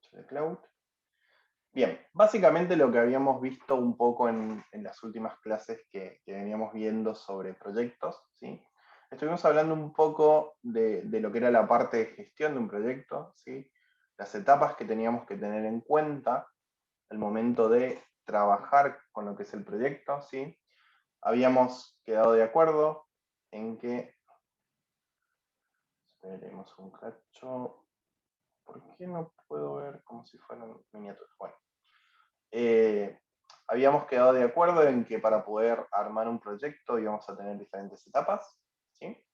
noche de cloud. Bien, básicamente lo que habíamos visto un poco en las últimas clases que veníamos viendo sobre proyectos, ¿sí? Estuvimos hablando un poco de lo que era la parte de gestión de un proyecto, ¿sí? Las etapas que teníamos que tener en cuenta al momento de trabajar con lo que es el proyecto, ¿sí? Habíamos quedado de acuerdo en que... Esperemos un cacho. ¿Por qué no puedo ver como si fueran miniaturas? Bueno. Habíamos quedado de acuerdo en que para poder armar un proyecto íbamos a tener diferentes etapas, ¿sí?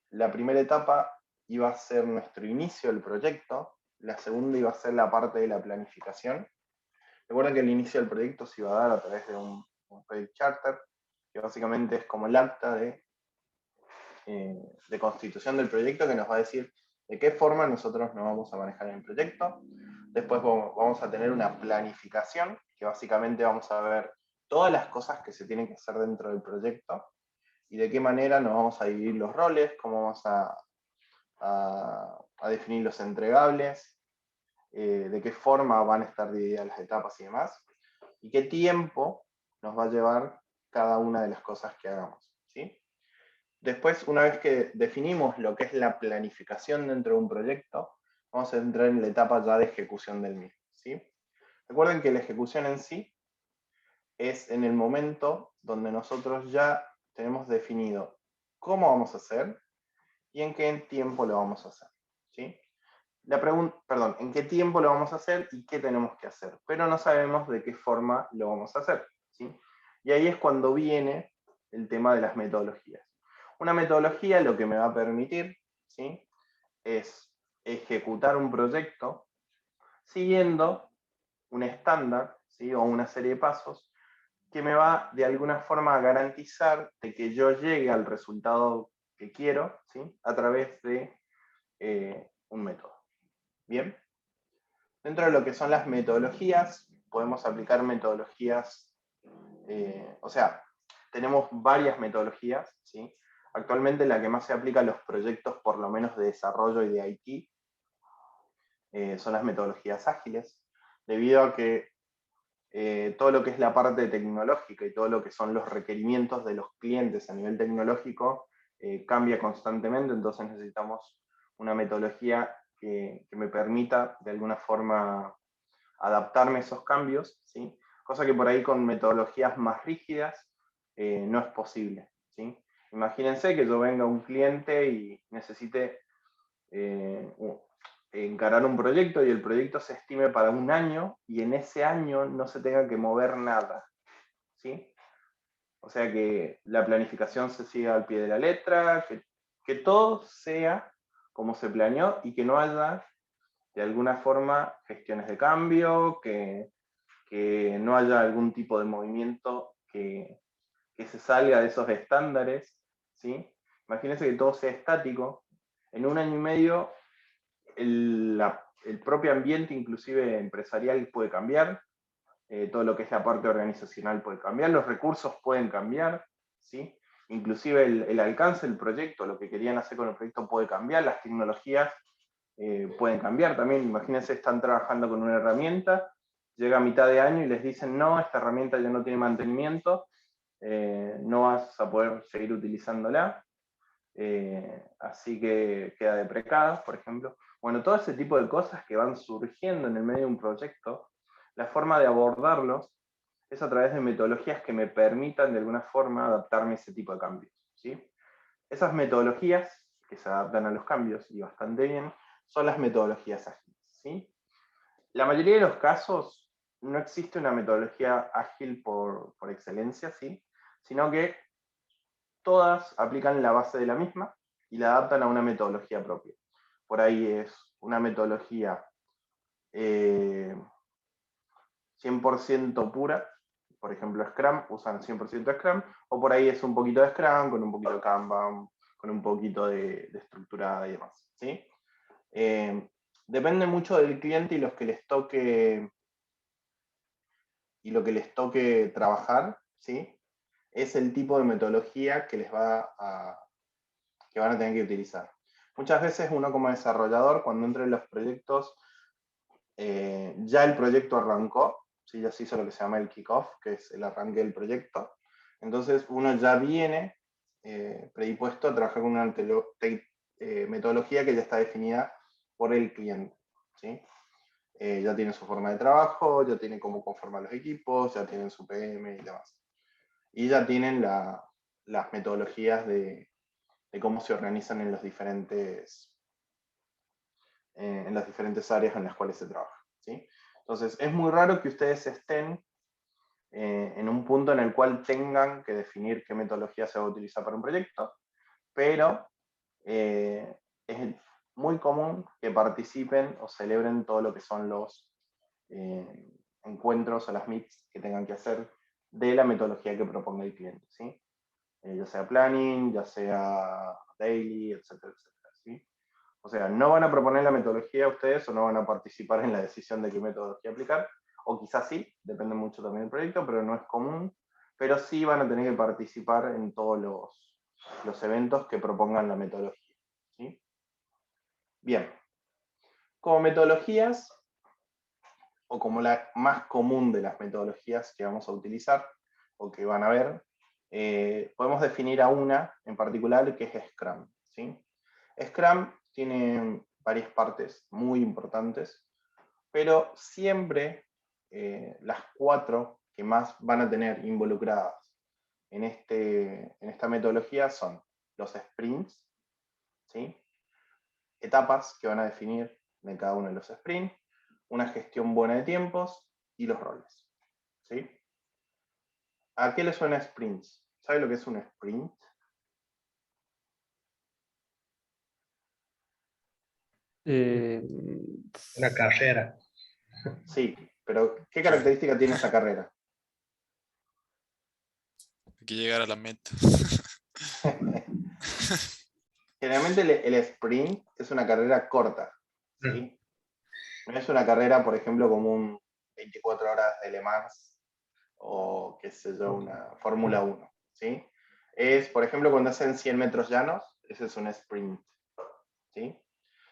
La primera etapa iba a ser nuestro inicio del proyecto, la segunda iba a ser la parte de la planificación. Recuerden que el inicio del proyecto se iba a dar a través de un project charter, que básicamente es como el acta de constitución del proyecto que nos va a decir de qué forma nosotros nos vamos a manejar en el proyecto. Después vamos a tener una planificación, que básicamente vamos a ver todas las cosas que se tienen que hacer dentro del proyecto y de qué manera nos vamos a dividir los roles, cómo vamos a definir los entregables, de qué forma van a estar divididas las etapas y demás, y qué tiempo nos va a llevar cada una de las cosas que hagamos, ¿sí? Después, una vez que definimos lo que es la planificación dentro de un proyecto, vamos a entrar en la etapa ya de ejecución del mismo, ¿sí? Recuerden que la ejecución en sí es en el momento donde nosotros ya tenemos definido cómo vamos a hacer y en qué tiempo lo vamos a hacer, ¿sí? La pregunta, perdón, en qué tiempo lo vamos a hacer y qué tenemos que hacer, pero no sabemos de qué forma lo vamos a hacer, ¿sí? Y ahí es cuando viene el tema de las metodologías. Una metodología lo que me va a permitir, ¿sí?, es ejecutar un proyecto siguiendo un estándar, ¿sí?, o una serie de pasos que me va de alguna forma a garantizar de que yo llegue al resultado que quiero, ¿sí?, a través de un método. Bien, dentro de lo que son las metodologías, podemos aplicar metodologías, o sea, tenemos varias metodologías, ¿sí? Actualmente la que más se aplica a los proyectos, por lo menos de desarrollo y de IT, son las metodologías ágiles, debido a que todo lo que es la parte tecnológica y todo lo que son los requerimientos de los clientes a nivel tecnológico cambia constantemente, entonces necesitamos una metodología que me permita de alguna forma adaptarme a esos cambios, ¿sí? Cosa que por ahí con metodologías más rígidas no es posible, ¿sí? Imagínense que yo venga un cliente y necesite encarar un proyecto y el proyecto se estime para un año y en ese año no se tenga que mover nada, ¿sí? O sea que la planificación se siga al pie de la letra, que todo sea como se planeó y que no haya de alguna forma gestiones de cambio, que no haya algún tipo de movimiento que se salga de esos estándares, ¿sí? Imagínense que todo sea estático. En un año y medio el propio ambiente, inclusive empresarial, puede cambiar, todo lo que es la parte organizacional puede cambiar, los recursos pueden cambiar, ¿sí? Inclusive el alcance del proyecto, lo que querían hacer con el proyecto puede cambiar, las tecnologías pueden cambiar también. Imagínense, están trabajando con una herramienta, llega a mitad de año y les dicen, no, esta herramienta ya no tiene mantenimiento, no vas a poder seguir utilizándola, así que queda deprecada, por ejemplo. Bueno, todo ese tipo de cosas que van surgiendo en el medio de un proyecto, la forma de abordarlos es a través de metodologías que me permitan de alguna forma adaptarme a ese tipo de cambios, ¿sí? Esas metodologías que se adaptan a los cambios y bastante bien son las metodologías ágiles, ¿sí? La mayoría de los casos no existe una metodología ágil por excelencia, ¿sí? Sino que todas aplican la base de la misma y la adaptan a una metodología propia. Por ahí es una metodología 100% pura, por ejemplo Scrum, usan 100% Scrum, o por ahí es un poquito de Scrum, con un poquito de Kanban, con un poquito de estructura y demás, ¿sí? Depende mucho del cliente y lo que les toque trabajar, ¿sí? Es el tipo de metodología que que van a tener que utilizar. Muchas veces uno como desarrollador, cuando entra en los proyectos, ya el proyecto arrancó, ¿sí? Ya se hizo lo que se llama el kickoff, que es el arranque del proyecto. Entonces uno ya viene predispuesto a trabajar con una metodología que ya está definida por el cliente, ¿sí? Ya tiene su forma de trabajo, ya tiene cómo conformar los equipos, ya tienen su PM y demás. Y ya tienen las metodologías de cómo se organizan en las diferentes áreas en las cuales se trabaja, ¿sí? Entonces, es muy raro que ustedes estén en un punto en el cual tengan que definir qué metodología se va a utilizar para un proyecto, pero es muy común que participen o celebren todo lo que son los encuentros o las meets que tengan que hacer de la metodología que proponga el cliente, ¿sí? Ya sea planning, ya sea daily, etcétera, etcétera, ¿sí? O sea, no van a proponer la metodología ustedes o no van a participar en la decisión de qué metodología aplicar, o quizás sí, depende mucho también del proyecto, pero no es común, pero sí van a tener que participar en todos los eventos que propongan la metodología, ¿sí? Bien, como metodologías, o como la más común de las metodologías que vamos a utilizar, o que van a ver, podemos definir a una en particular que es Scrum, ¿sí? Scrum tiene varias partes muy importantes, pero siempre las 4 que más van a tener involucradas en esta metodología son los sprints, ¿sí? Etapas que van a definir de cada uno de los sprints, una gestión buena de tiempos y los roles, ¿sí? ¿A qué le suena sprints? ¿Sabe lo que es un sprint? Eh, Una carrera. Sí, pero ¿qué característica tiene esa carrera? Hay que llegar a la meta. Generalmente el sprint es una carrera corta, ¿sí? No es una carrera, por ejemplo, como un 24 horas de Le Mans o, qué sé yo, una Fórmula 1, ¿sí? Es, por ejemplo, cuando hacen 100 metros llanos, ese es un sprint, ¿sí?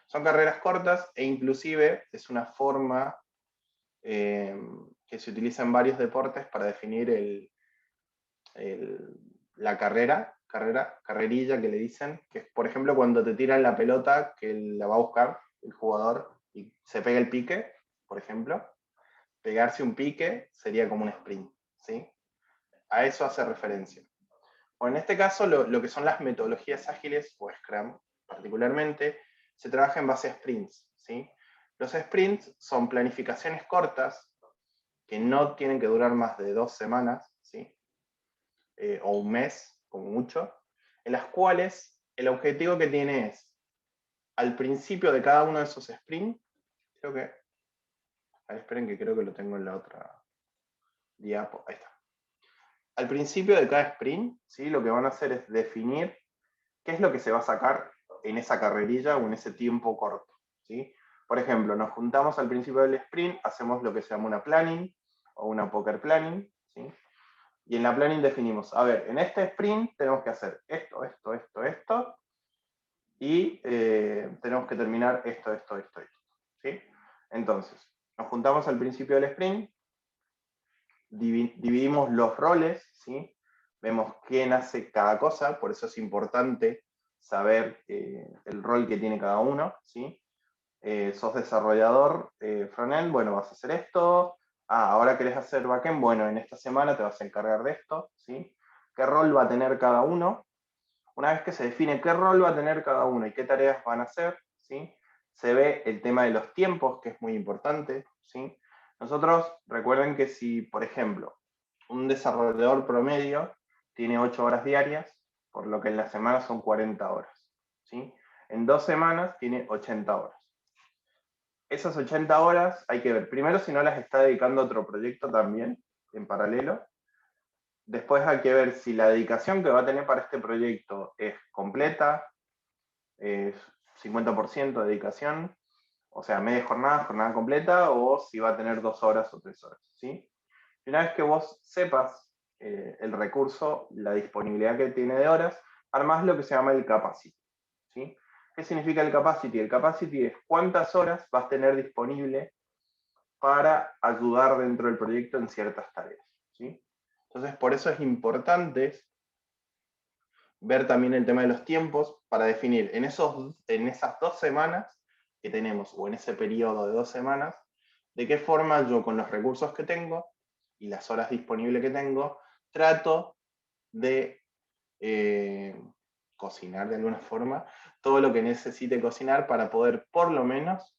Son carreras cortas e inclusive es una forma que se utiliza en varios deportes para definir la carrerilla que le dicen, que es, por ejemplo, cuando te tiran la pelota, que la va a buscar el jugador y se pega el pique, por ejemplo. Pegarse un pique sería como un sprint, ¿sí? A eso hace referencia. Bueno, en este caso, lo que son las metodologías ágiles, o Scrum particularmente, se trabaja en base a sprints, ¿sí? Los sprints son planificaciones cortas que no tienen que durar más de 2 semanas, ¿sí? O un mes, como mucho, en las cuales el objetivo que tiene es, al principio de cada uno de esos sprints, creo que, a ver, esperen que creo que lo tengo en la otra diapo, ahí está. Al principio de cada sprint, ¿sí? Lo que van a hacer es definir qué es lo que se va a sacar en esa carrerilla o en ese tiempo corto, ¿sí? Por ejemplo, nos juntamos al principio del sprint, hacemos lo que se llama una planning o una poker planning, ¿sí? Y en la planning definimos, a ver, en este sprint tenemos que hacer esto, esto, esto, esto, y tenemos que terminar esto, esto, esto, esto, ¿sí? Entonces, nos juntamos al principio del sprint, dividimos los roles, ¿sí? Vemos quién hace cada cosa, por eso es importante saber el rol que tiene cada uno, ¿sí? Sos desarrollador frontend, bueno, vas a hacer esto. Ahora querés hacer backend, bueno, en esta semana te vas a encargar de esto, ¿sí? ¿Qué rol va a tener cada uno? Una vez que se define qué rol va a tener cada uno y qué tareas van a hacer, ¿sí? Se ve el tema de los tiempos, que es muy importante, ¿sí? Nosotros, recuerden que si, por ejemplo, un desarrollador promedio tiene 8 horas diarias, por lo que en la semana son 40 horas, ¿sí? En 2 semanas tiene 80 horas. Esas 80 horas hay que ver, primero si no las está dedicando a otro proyecto también, en paralelo. Después hay que ver si la dedicación que va a tener para este proyecto es completa, es 50% de dedicación, o sea, media jornada, jornada completa, o si va a tener 2 horas o 3 horas, ¿sí? Y una vez que vos sepas el recurso, la disponibilidad que tiene de horas, armás lo que se llama el capacity, ¿sí? ¿Qué significa el capacity? El capacity es cuántas horas vas a tener disponible para ayudar dentro del proyecto en ciertas tareas, ¿sí? Entonces, por eso es importante ver también el tema de los tiempos para definir en esas 2 semanas que tenemos, o en ese periodo de 2 semanas, de qué forma yo con los recursos que tengo y las horas disponibles que tengo, trato de cocinar de alguna forma todo lo que necesite cocinar para poder por lo menos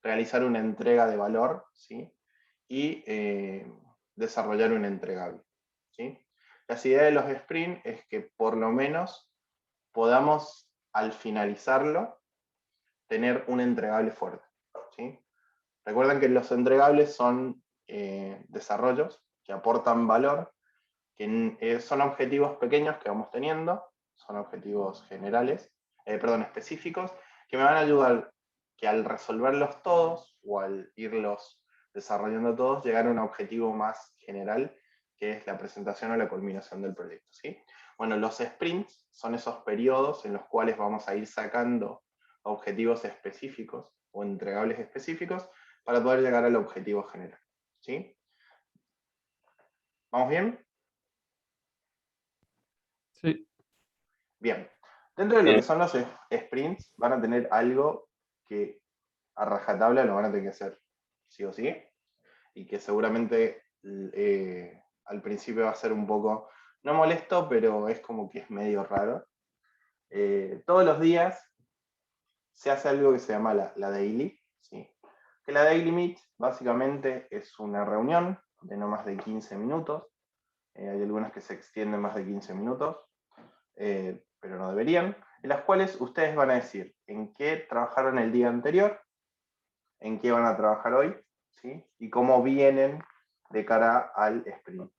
realizar una entrega de valor, ¿sí? Y desarrollar un entregable, ¿sí? Las ideas de los sprints es que por lo menos podamos al finalizarlo tener un entregable fuerte, ¿sí? Recuerden que los entregables son desarrollos que aportan valor, que son objetivos pequeños que vamos teniendo, son objetivos generales, específicos, que me van a ayudar que al resolverlos todos o al irlos desarrollando todos, llegar a un objetivo más general, que es la presentación o la culminación del proyecto, ¿sí? Bueno, los sprints son esos periodos en los cuales vamos a ir sacando objetivos específicos o entregables específicos para poder llegar al objetivo general, ¿sí? ¿Vamos bien? Sí. Bien. Dentro de lo que son los sprints, van a tener algo que a rajatabla lo van a tener que hacer sí o sí, y que seguramente al principio va a ser un poco, no molesto, pero es como que es medio raro. Todos los días se hace algo que se llama la daily, ¿sí? Que la daily meet básicamente es una reunión de no más de 15 minutos. Hay algunas que se extienden más de 15 minutos, pero no deberían, en las cuales ustedes van a decir en qué trabajaron el día anterior, en qué van a trabajar hoy, ¿sí? Y cómo vienen de cara al sprint,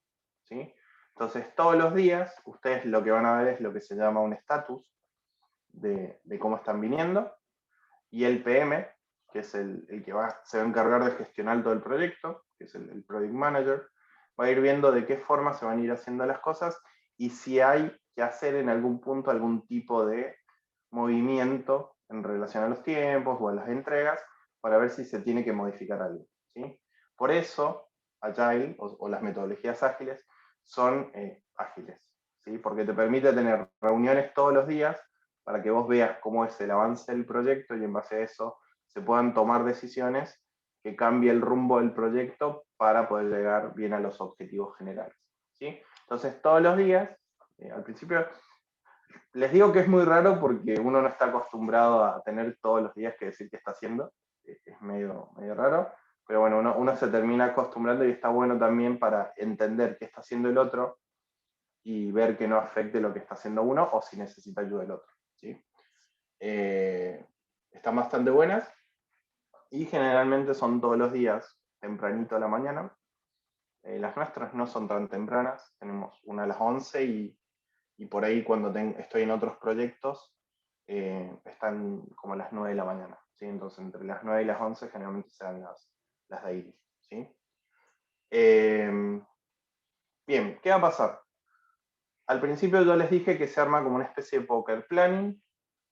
¿sí? Entonces, todos los días, ustedes lo que van a ver es lo que se llama un estatus de cómo están viniendo, y el PM, que es el que se va a encargar de gestionar todo el proyecto, que es el Project Manager, va a ir viendo de qué forma se van a ir haciendo las cosas y si hay que hacer en algún punto algún tipo de movimiento en relación a los tiempos o a las entregas para ver si se tiene que modificar algo, ¿sí? Por eso, Agile o las metodologías ágiles son ágiles, ¿sí? Porque te permite tener reuniones todos los días para que vos veas cómo es el avance del proyecto y en base a eso se puedan tomar decisiones que cambie el rumbo del proyecto para poder llegar bien a los objetivos generales, ¿sí? Entonces, todos los días, al principio, les digo que es muy raro porque uno no está acostumbrado a tener todos los días que decir qué está haciendo, es medio raro, pero bueno, uno se termina acostumbrando y está bueno también para entender qué está haciendo el otro y ver que no afecte lo que está haciendo uno o si necesita ayuda del otro, ¿sí? Están bastante buenas y generalmente son todos los días, tempranito a la mañana. Las nuestras no son tan tempranas, tenemos una a las 11 y por ahí cuando estoy en otros proyectos están como a las 9 de la mañana, ¿sí? Entonces entre las 9 y las 11 generalmente se dan las daily, ¿sí? Bien, ¿qué va a pasar? Al principio yo les dije que se arma como una especie de poker planning.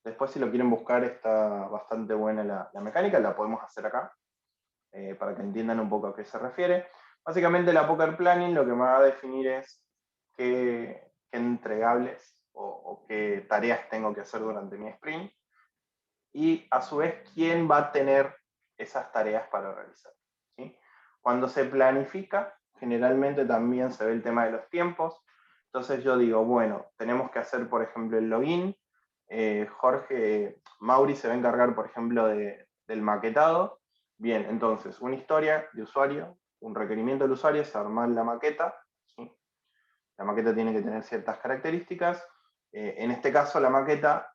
Después, si lo quieren buscar, está bastante buena la mecánica, la podemos hacer acá, para que entiendan un poco a qué se refiere. Básicamente, la poker planning lo que me va a definir es qué entregables o qué tareas tengo que hacer durante mi sprint, y a su vez, quién va a tener esas tareas para realizar, ¿sí? Cuando se planifica, generalmente también se ve el tema de los tiempos. Entonces yo digo, bueno, tenemos que hacer, por ejemplo, el login. Mauri se va a encargar, por ejemplo, del maquetado. Bien, entonces, una historia de usuario, un requerimiento del usuario es armar la maqueta, ¿sí? La maqueta tiene que tener ciertas características. En este caso, la maqueta,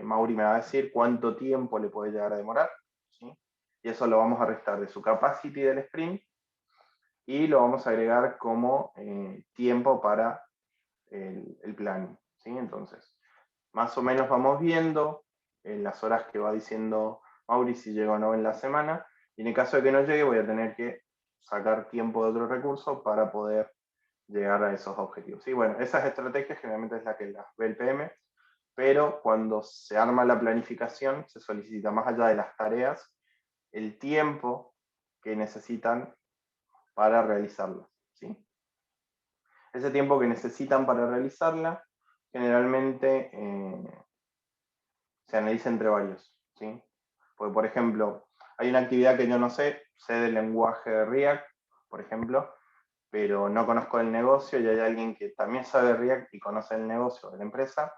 Mauri me va a decir cuánto tiempo le puede llegar a demorar, ¿sí? Y eso lo vamos a restar de su capacity del sprint y lo vamos a agregar como tiempo para el planning, ¿sí? Entonces, más o menos vamos viendo las horas que va diciendo Mauri si llega o no en la semana, y en el caso de que no llegue voy a tener que sacar tiempo de otro recurso para poder llegar a esos objetivos. ¿Sí? Bueno, esas estrategias generalmente es la que las ve el PM, pero cuando se arma la planificación se solicita más allá de las tareas el tiempo que necesitan para realizarla, ¿sí? Ese tiempo que necesitan para realizarla, generalmente se analiza entre varios, ¿sí? Porque, por ejemplo, hay una actividad que yo no sé del lenguaje de React, por ejemplo, pero no conozco el negocio y hay alguien que también sabe React y conoce el negocio de la empresa,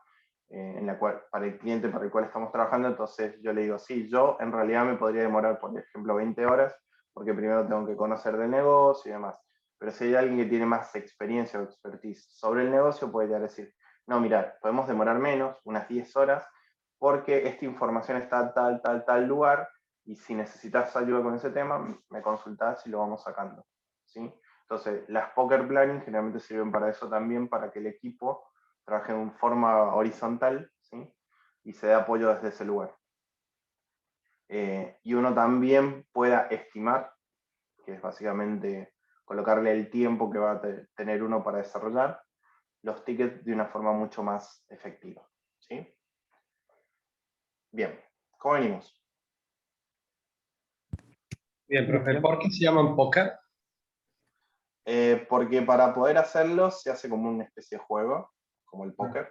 en la cual, para el cliente para el cual estamos trabajando, entonces yo le digo, sí, yo en realidad me podría demorar, por ejemplo, 20 horas, porque primero tengo que conocer del negocio y demás. Pero si hay alguien que tiene más experiencia o expertise sobre el negocio, puede llegar a decir, no, mira, podemos demorar menos, unas 10 horas, porque esta información está tal lugar, y si necesitas ayuda con ese tema, me consultás y lo vamos sacando, ¿sí? Entonces, las poker planning generalmente sirven para eso también, para que el equipo trabaje en forma horizontal, ¿sí? Y se dé apoyo desde ese lugar. Y uno también pueda estimar, que es básicamente colocarle el tiempo que va a tener uno para desarrollar los tickets de una forma mucho más efectiva, ¿sí? Bien, ¿cómo venimos? Bien, profe, ¿por qué se llaman póker? Porque para poder hacerlo se hace como una especie de juego, como el póker,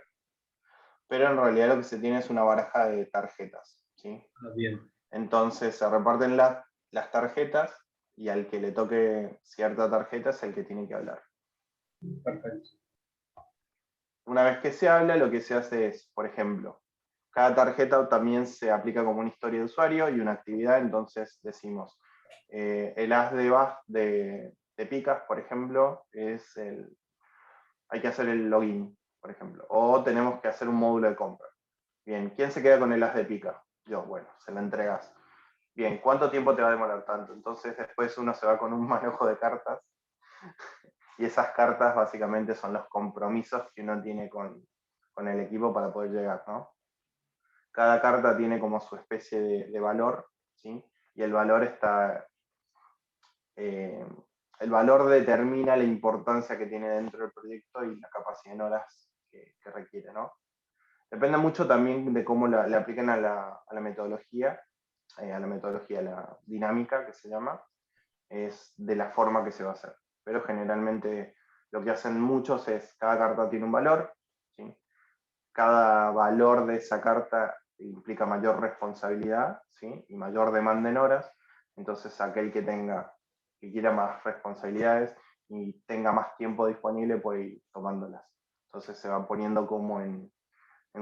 pero en realidad lo que se tiene es una baraja de tarjetas, ¿sí? Bien. Entonces se reparten las tarjetas y al que le toque cierta tarjeta es el que tiene que hablar. Perfecto. Una vez que se habla, lo que se hace es, por ejemplo, cada tarjeta también se aplica como una historia de usuario y una actividad, entonces decimos, el as de picas, por ejemplo, hay que hacer el login, por ejemplo, o tenemos que hacer un módulo de compra. Bien, ¿quién se queda con el as de pica? Yo, bueno, se lo entregas. Bien, ¿cuánto tiempo te va a demorar tanto? Entonces después uno se va con un manejo de cartas y esas cartas básicamente son los compromisos que uno tiene con el equipo para poder llegar, ¿no? Cada carta tiene como su especie de valor, ¿sí? Y el valor el valor determina la importancia que tiene dentro del proyecto y la capacidad en horas que requiere, ¿no? Depende mucho también de cómo le apliquen a la metodología, la dinámica que se llama, es de la forma que se va a hacer. Pero generalmente lo que hacen muchos es, cada carta tiene un valor, ¿sí? Cada valor de esa carta implica mayor responsabilidad, ¿sí? Y mayor demanda en horas, entonces aquel que quiera más responsabilidades y tenga más tiempo disponible puede ir tomándolas. Entonces se va poniendo como en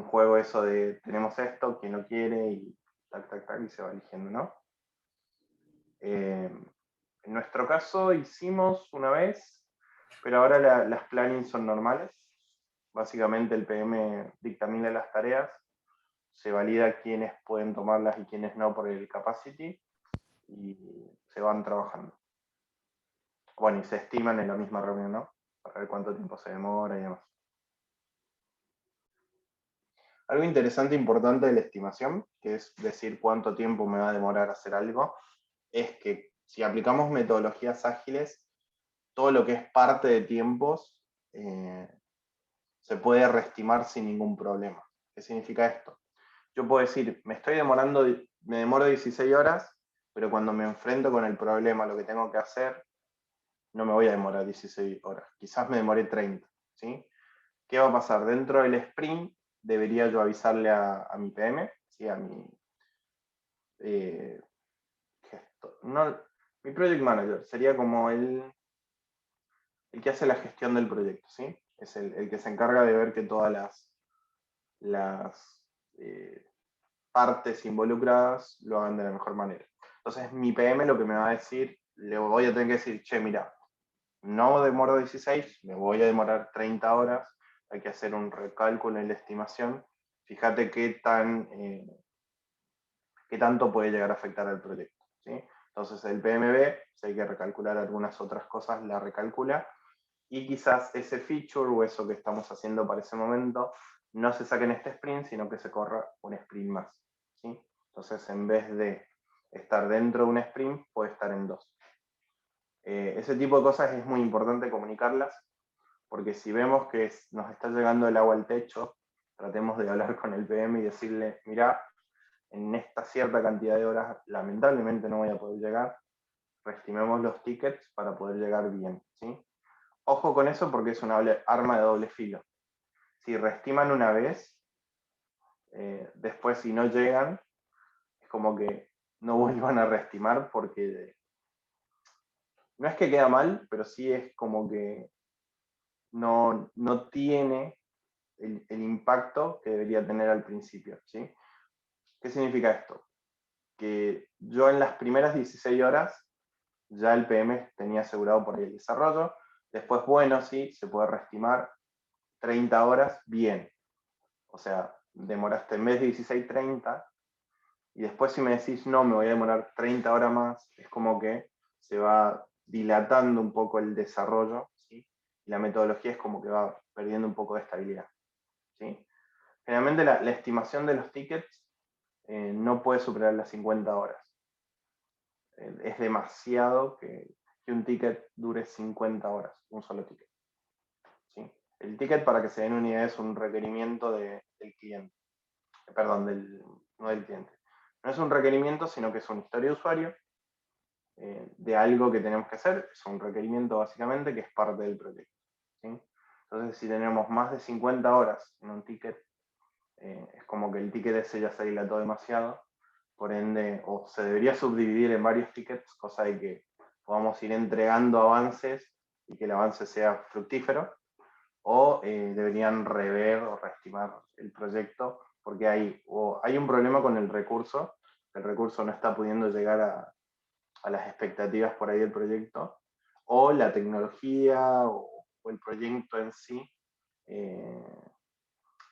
juego eso de tenemos esto, quién lo quiere y y se va eligiendo, ¿no? En nuestro caso hicimos una vez, pero ahora las plannings son normales. Básicamente el PM dictamina las tareas, se valida quiénes pueden tomarlas y quiénes no por el capacity y se van trabajando. Bueno, y se estiman en la misma reunión, ¿no? Para ver cuánto tiempo se demora y demás. Algo interesante e importante de la estimación, que es decir cuánto tiempo me va a demorar hacer algo, es que si aplicamos metodologías ágiles, todo lo que es parte de tiempos se puede reestimar sin ningún problema. ¿Qué significa esto? Yo puedo decir, me demoro 16 horas, pero cuando me enfrento con el problema, lo que tengo que hacer, no me voy a demorar 16 horas. Quizás me demoré 30, ¿sí? ¿Qué va a pasar? Dentro del sprint debería yo avisarle a mi PM, ¿sí? A mi no, mi project manager sería como el que hace la gestión del proyecto, ¿sí? Es el que se encarga de ver que todas las partes involucradas lo hagan de la mejor manera. Entonces mi PM lo que me va a decir, le voy a tener que decir, che, mira, no demoro 16, me voy a demorar 30 horas, hay que hacer un recálculo en la estimación, fíjate qué tanto puede llegar a afectar al proyecto, ¿sí? Entonces el PMB, si hay que recalcular algunas otras cosas, la recalcula, y quizás ese feature o eso que estamos haciendo para ese momento no se saque en este sprint, sino que se corra un sprint más, ¿sí? Entonces en vez de estar dentro de un sprint, puede estar en dos. Ese tipo de cosas es muy importante comunicarlas, porque si vemos que nos está llegando el agua al techo, tratemos de hablar con el PM y decirle, mira, en esta cierta cantidad de horas lamentablemente no voy a poder llegar, reestimemos los tickets para poder llegar bien, ¿sí? Ojo con eso porque es una arma de doble filo. Si reestiman una vez, después si no llegan, es como que no vuelvan a reestimar porque no es que queda mal, pero sí es como que no tiene el impacto que debería tener al principio, ¿sí? ¿Qué significa esto? Que yo en las primeras 16 horas ya el PM tenía asegurado por ahí el desarrollo, después, bueno, sí, se puede reestimar 30 horas, bien. O sea, demoraste en vez de 16, 30, y después si me decís, no, me voy a demorar 30 horas más, es como que se va dilatando un poco el desarrollo, ¿sí? Y la metodología es como que va perdiendo un poco de estabilidad, ¿sí? Generalmente la estimación de los tickets no puede superar las 50 horas. Es demasiado que un ticket dure 50 horas, un solo ticket, ¿sí? El ticket, para que se den una idea, es un requerimiento del cliente. Perdón, no del cliente. No es un requerimiento, sino que es una historia de usuario de algo que tenemos que hacer. Es un requerimiento básicamente que es parte del proyecto, ¿sí? Entonces, si tenemos más de 50 horas en un ticket, es como que el ticket ese ya se dilató demasiado. Por ende, o se debería subdividir en varios tickets, cosa de que podamos ir entregando avances y que el avance sea fructífero, o deberían rever o reestimar el proyecto, porque hay un problema con el recurso no está pudiendo llegar a las expectativas por ahí del proyecto, o la tecnología o el proyecto en sí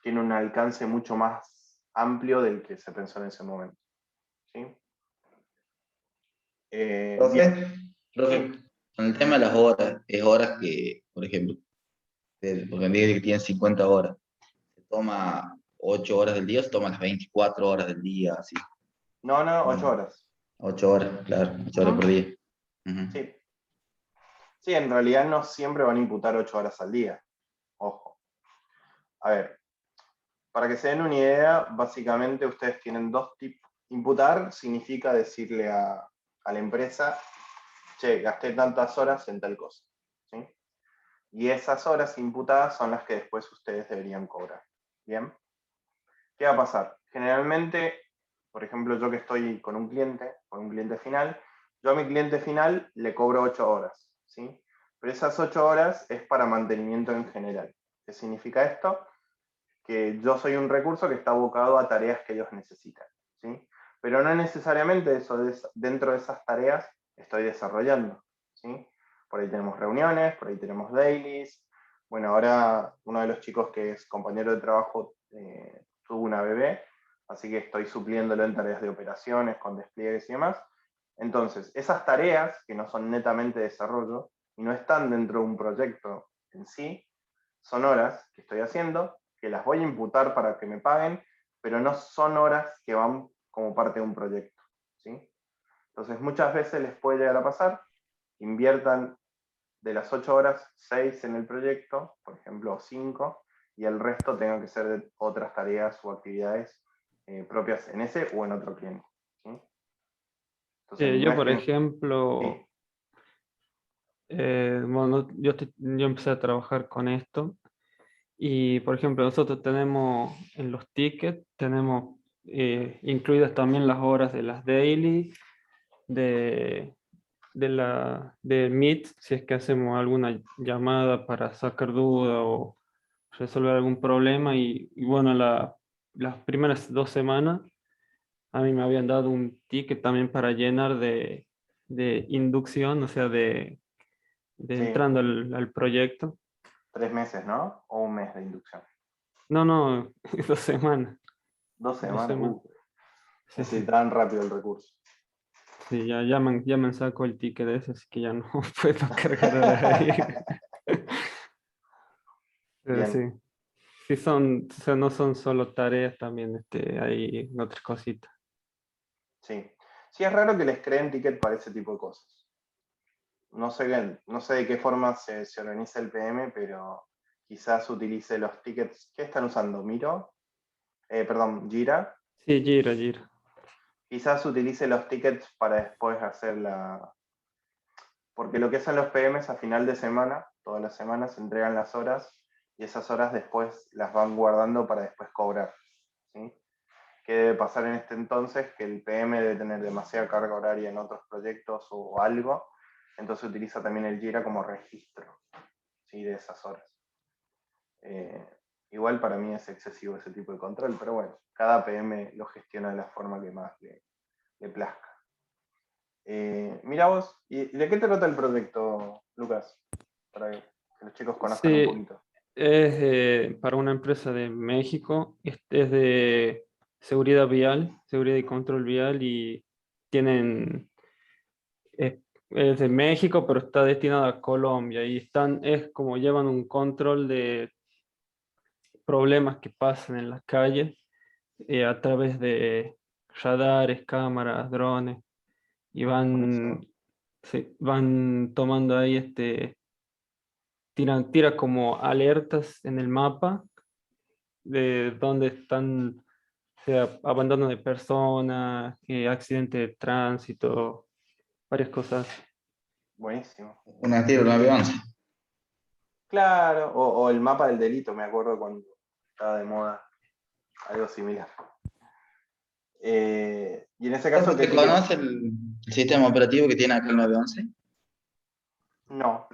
tiene un alcance mucho más amplio del que se pensó en ese momento, ¿sí? Profe, profe, Sí. con el tema de las horas, es horas que, por ejemplo, porque me dice que tienen 50 horas, se toma 8 horas del día o se toma las 24 horas del día, así. No, 8 No, horas. 8 horas, claro, 8 horas por día. Ujú. Sí. Sí, en realidad no siempre van a imputar 8 horas al día. Ojo. A ver, para que se den una idea, básicamente ustedes tienen dos tipos. Imputar significa decirle a la empresa, che, gasté tantas horas en tal cosa, ¿sí? Y esas horas imputadas son las que después ustedes deberían cobrar. ¿Bien? ¿Qué va a pasar? Generalmente, por ejemplo, yo que estoy con un cliente final, yo a mi cliente final le cobro 8 horas, ¿sí? Pero esas 8 horas es para mantenimiento en general. ¿Qué significa esto? Que yo soy un recurso que está abocado a tareas que ellos necesitan, ¿sí? Pero no necesariamente dentro de esas tareas estoy desarrollando, ¿sí? Por ahí tenemos reuniones, por ahí tenemos dailies. Bueno, ahora uno de los chicos que es compañero de trabajo tuvo una bebé, así que estoy supliéndolo en tareas de operaciones, con despliegues y demás. Entonces, esas tareas que no son netamente desarrollo y no están dentro de un proyecto en sí, son horas que estoy haciendo, que las voy a imputar para que me paguen, pero no son horas que van como parte de un proyecto, ¿sí? Entonces muchas veces les puede llegar a pasar, inviertan de las 8 horas, 6 en el proyecto, por ejemplo, o 5, y el resto tengan que ser de otras tareas o actividades propias en ese o en otro cliente, ¿sí? Entonces, no Yo, es por que... ejemplo, Sí, bueno, yo empecé a trabajar con esto y, por ejemplo, nosotros tenemos en los tickets, tenemos incluidas también las horas de las daily, de, de Meet, si es que hacemos alguna llamada para sacar duda o resolver algún problema y bueno, las primeras 2 semanas a mí me habían dado un ticket también para llenar de inducción, o sea, de sí, entrando al proyecto. 3 meses, ¿no? O un mes de inducción. No, no, 2 semanas. 2 dos semanas, semanas. Sí, sí, necesitaban rápido el recurso. sí, ya me sacó el ticket de ese, así que ya no puedo cargar ahí. Pero sí, Bien, sí son, o sea, no son solo tareas, también hay otras cositas. sí. Sí, es raro que les creen ticket para ese tipo de cosas. No sé de qué forma se organiza el PM, pero quizás utilice los tickets. ¿Qué están usando? ¿Miro? Perdón, Jira. Sí, Gira, Gira. Quizás utilice los tickets para después hacer Porque lo que hacen los PMs a final de semana, todas las semanas se entregan las horas y esas horas después las van guardando para después cobrar. ¿Sí? ¿Qué debe pasar en este entonces? Que el PM debe tener demasiada carga horaria en otros proyectos o algo, entonces utiliza también el Jira como registro, ¿sí? De esas horas. Igual para mí es excesivo ese tipo de control, pero bueno, cada PM lo gestiona de la forma que más le plazca. Mira vos, ¿y de qué trata el proyecto, Lucas? Para que los chicos conozcan un Sí, poquito. es para una empresa de México, es de seguridad vial, seguridad y control vial, y tienen, es de México, pero está destinado a Colombia, y es como llevan un control de problemas que pasan en las calles a través de radares, cámaras, drones, y Buenísimo. van tomando ahí tira como alertas en el mapa de dónde están, sea abandono de personas, accidente de tránsito, varias cosas. Buenísimo. Una tiro 911. Claro, o el mapa del delito, me acuerdo cuando estaba de moda, algo similar. Y en ese caso, ¿qué ¿Usted ticket? conoce el sistema operativo que tiene acá el 911? No,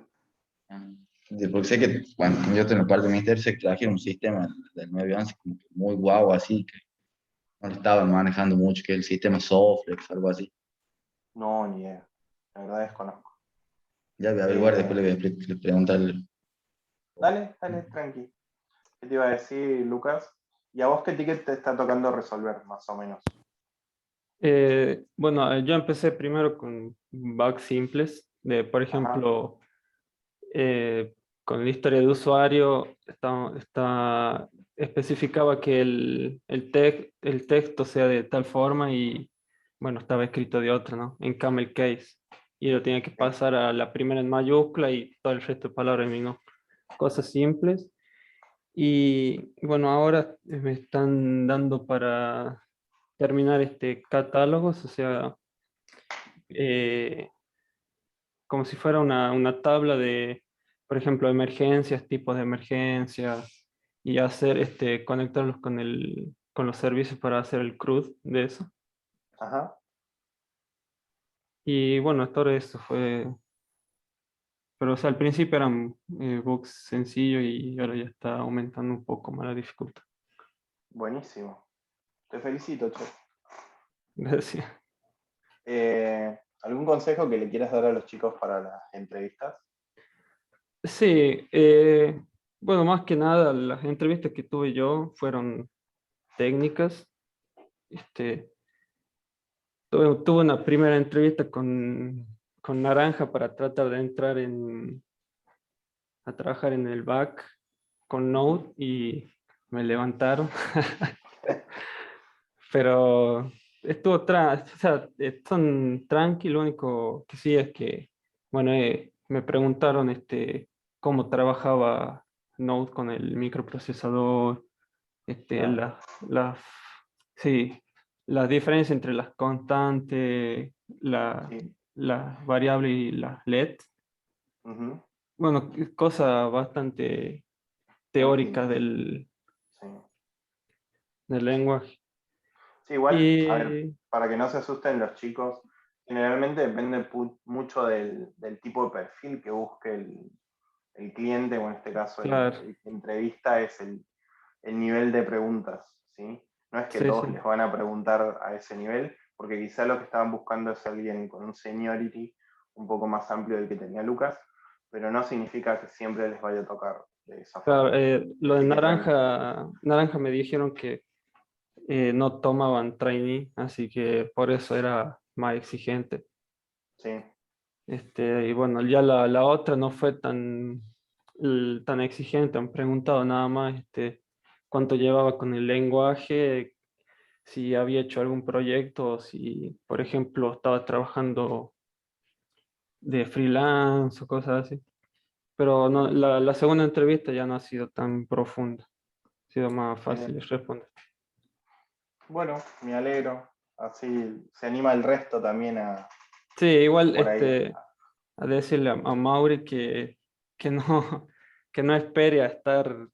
Porque sé que cuando yo estoy en la parte del ministerio se trajeron un sistema del 911 como que muy guau, así, que no lo estaban manejando mucho, que es el sistema Soflex, algo así. no, ni idea. La verdad desconozco. Ya voy a averiguar, después Eh, le voy a preguntarle. dale, tranqui. ¿Qué te iba a decir, Lucas? ¿Y a vos qué ticket te está tocando resolver, más o menos? Bueno, yo empecé primero con bugs simples, por Ajá, ejemplo, con la historia de usuario, especificaba que el texto sea de tal forma y, bueno, estaba escrito de otra, ¿no? En camel case. Y lo tenía que sí, pasar a la primera en mayúscula y todo el resto de palabras en minúscula. Cosas simples. Y bueno, ahora me están dando para terminar catálogos, o sea, eh, como si fuera una tabla de, por ejemplo, emergencias, tipos de emergencias, y hacer, conectarlos con los servicios para hacer el CRUD de eso. ajá. Y bueno, hasta ahora eso fue, pero o sea, al principio eran bugs sencillos y ahora ya está aumentando un poco más la dificultad. Buenísimo. Te felicito, che. Gracias. ¿Algún consejo que le quieras dar a los chicos para las entrevistas? Sí, bueno, más que nada las entrevistas que tuve yo fueron técnicas. Este, tuve una primera entrevista con Naranja para tratar de entrar a trabajar en el back con Node y me levantaron. Pero o sea, son tranqui, lo único que sí es que, bueno, me preguntaron cómo trabajaba Node con el microprocesador, Claro. las, sí, la diferencia entre las constantes, Sí. las variables y las LED. Ujú. Bueno, cosas bastante Tranquilo. teóricas Sí. del lenguaje. Sí, igual, a ver, Y para que no se asusten los chicos, generalmente depende mucho del tipo de perfil que busque el cliente, o en este caso claro, el que entrevista, es el nivel de preguntas, ¿sí? No es que sí, todos sí. les van a preguntar a ese nivel, porque quizá lo que estaban buscando es alguien con un seniority un poco más amplio del que tenía Lucas, pero no significa que siempre les vaya a tocar de esa Claro, forma. lo de Así que tranqui. Naranja me dijeron que no tomaban trainee, así que por eso era más exigente. Sí, Y bueno, ya la otra no fue tan exigente, han preguntado nada más cuánto llevaba con el lenguaje, si había hecho algún proyecto, si, por ejemplo, estaba trabajando de freelance o cosas así. Pero no, la segunda entrevista ya no ha sido tan profunda, ha sido más fácil de bien. responder. Bueno, me alegro. Así se anima el resto también a Sí, igual por ahí. a decirle a Mauri que no, que no espere a estar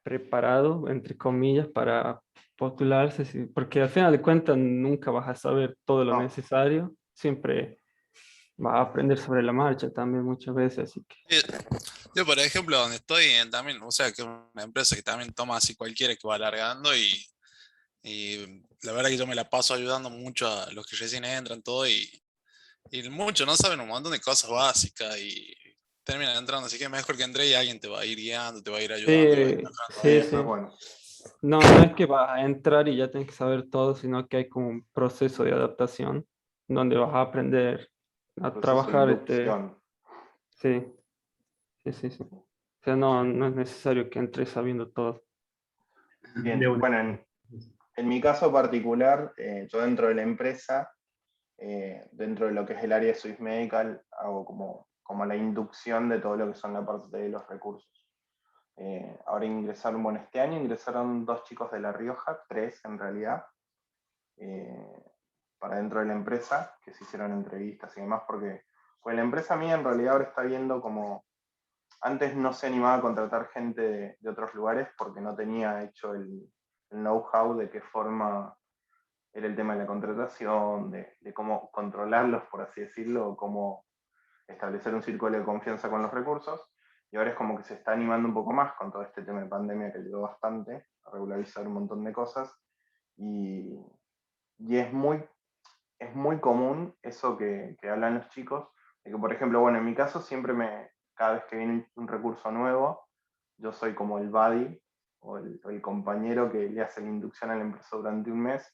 preparado, entre comillas, para postularse, porque al final de cuentas nunca vas a saber todo lo No, necesario, siempre vas a aprender sobre la marcha también muchas veces, así que Eh, Yo, por ejemplo, donde estoy también, o sea, que es una empresa que también toma así cualquiera que va alargando y la verdad que yo me la paso ayudando mucho a los que recién entran todo y muchos no saben un montón de cosas básicas y terminan entrando, así que es mejor que entre y alguien te va a ir guiando, te va a ir ayudando y va a ir sí, mejorando ahí. sí, eso sí. es bueno. No, no es que vas a entrar y ya tienes que saber todo, sino que hay como un proceso de adaptación donde vas a aprender Un a proceso de trabajar, inducción. sí, sí, sí, sí. O sea, no, no es necesario que entres sabiendo todo. Bien, De una. bueno, en mi caso particular, yo dentro de la empresa, dentro de lo que es el área de Swiss Medical, hago como la inducción de todo lo que son la parte de los recursos. Ahora ingresaron, bueno, este año ingresaron 2 chicos de La Rioja, 3 en realidad, eh, para dentro de la empresa, que se hicieron entrevistas y demás, porque pues la empresa mía en realidad ahora está viendo como, antes no se animaba a contratar gente de otros lugares porque no tenía hecho el know-how de qué forma era el tema de la contratación, de cómo controlarlos, por así decirlo, o cómo establecer un círculo de confianza con los recursos. Y ahora es como que se está animando un poco más con todo este tema de pandemia que ayudó bastante a regularizar un montón de cosas. Y, y es muy común eso que hablan los chicos, de que por ejemplo, bueno, en mi caso siempre cada vez que viene un recurso nuevo, yo soy como el buddy o el compañero que le hace la inducción a la empresa durante un mes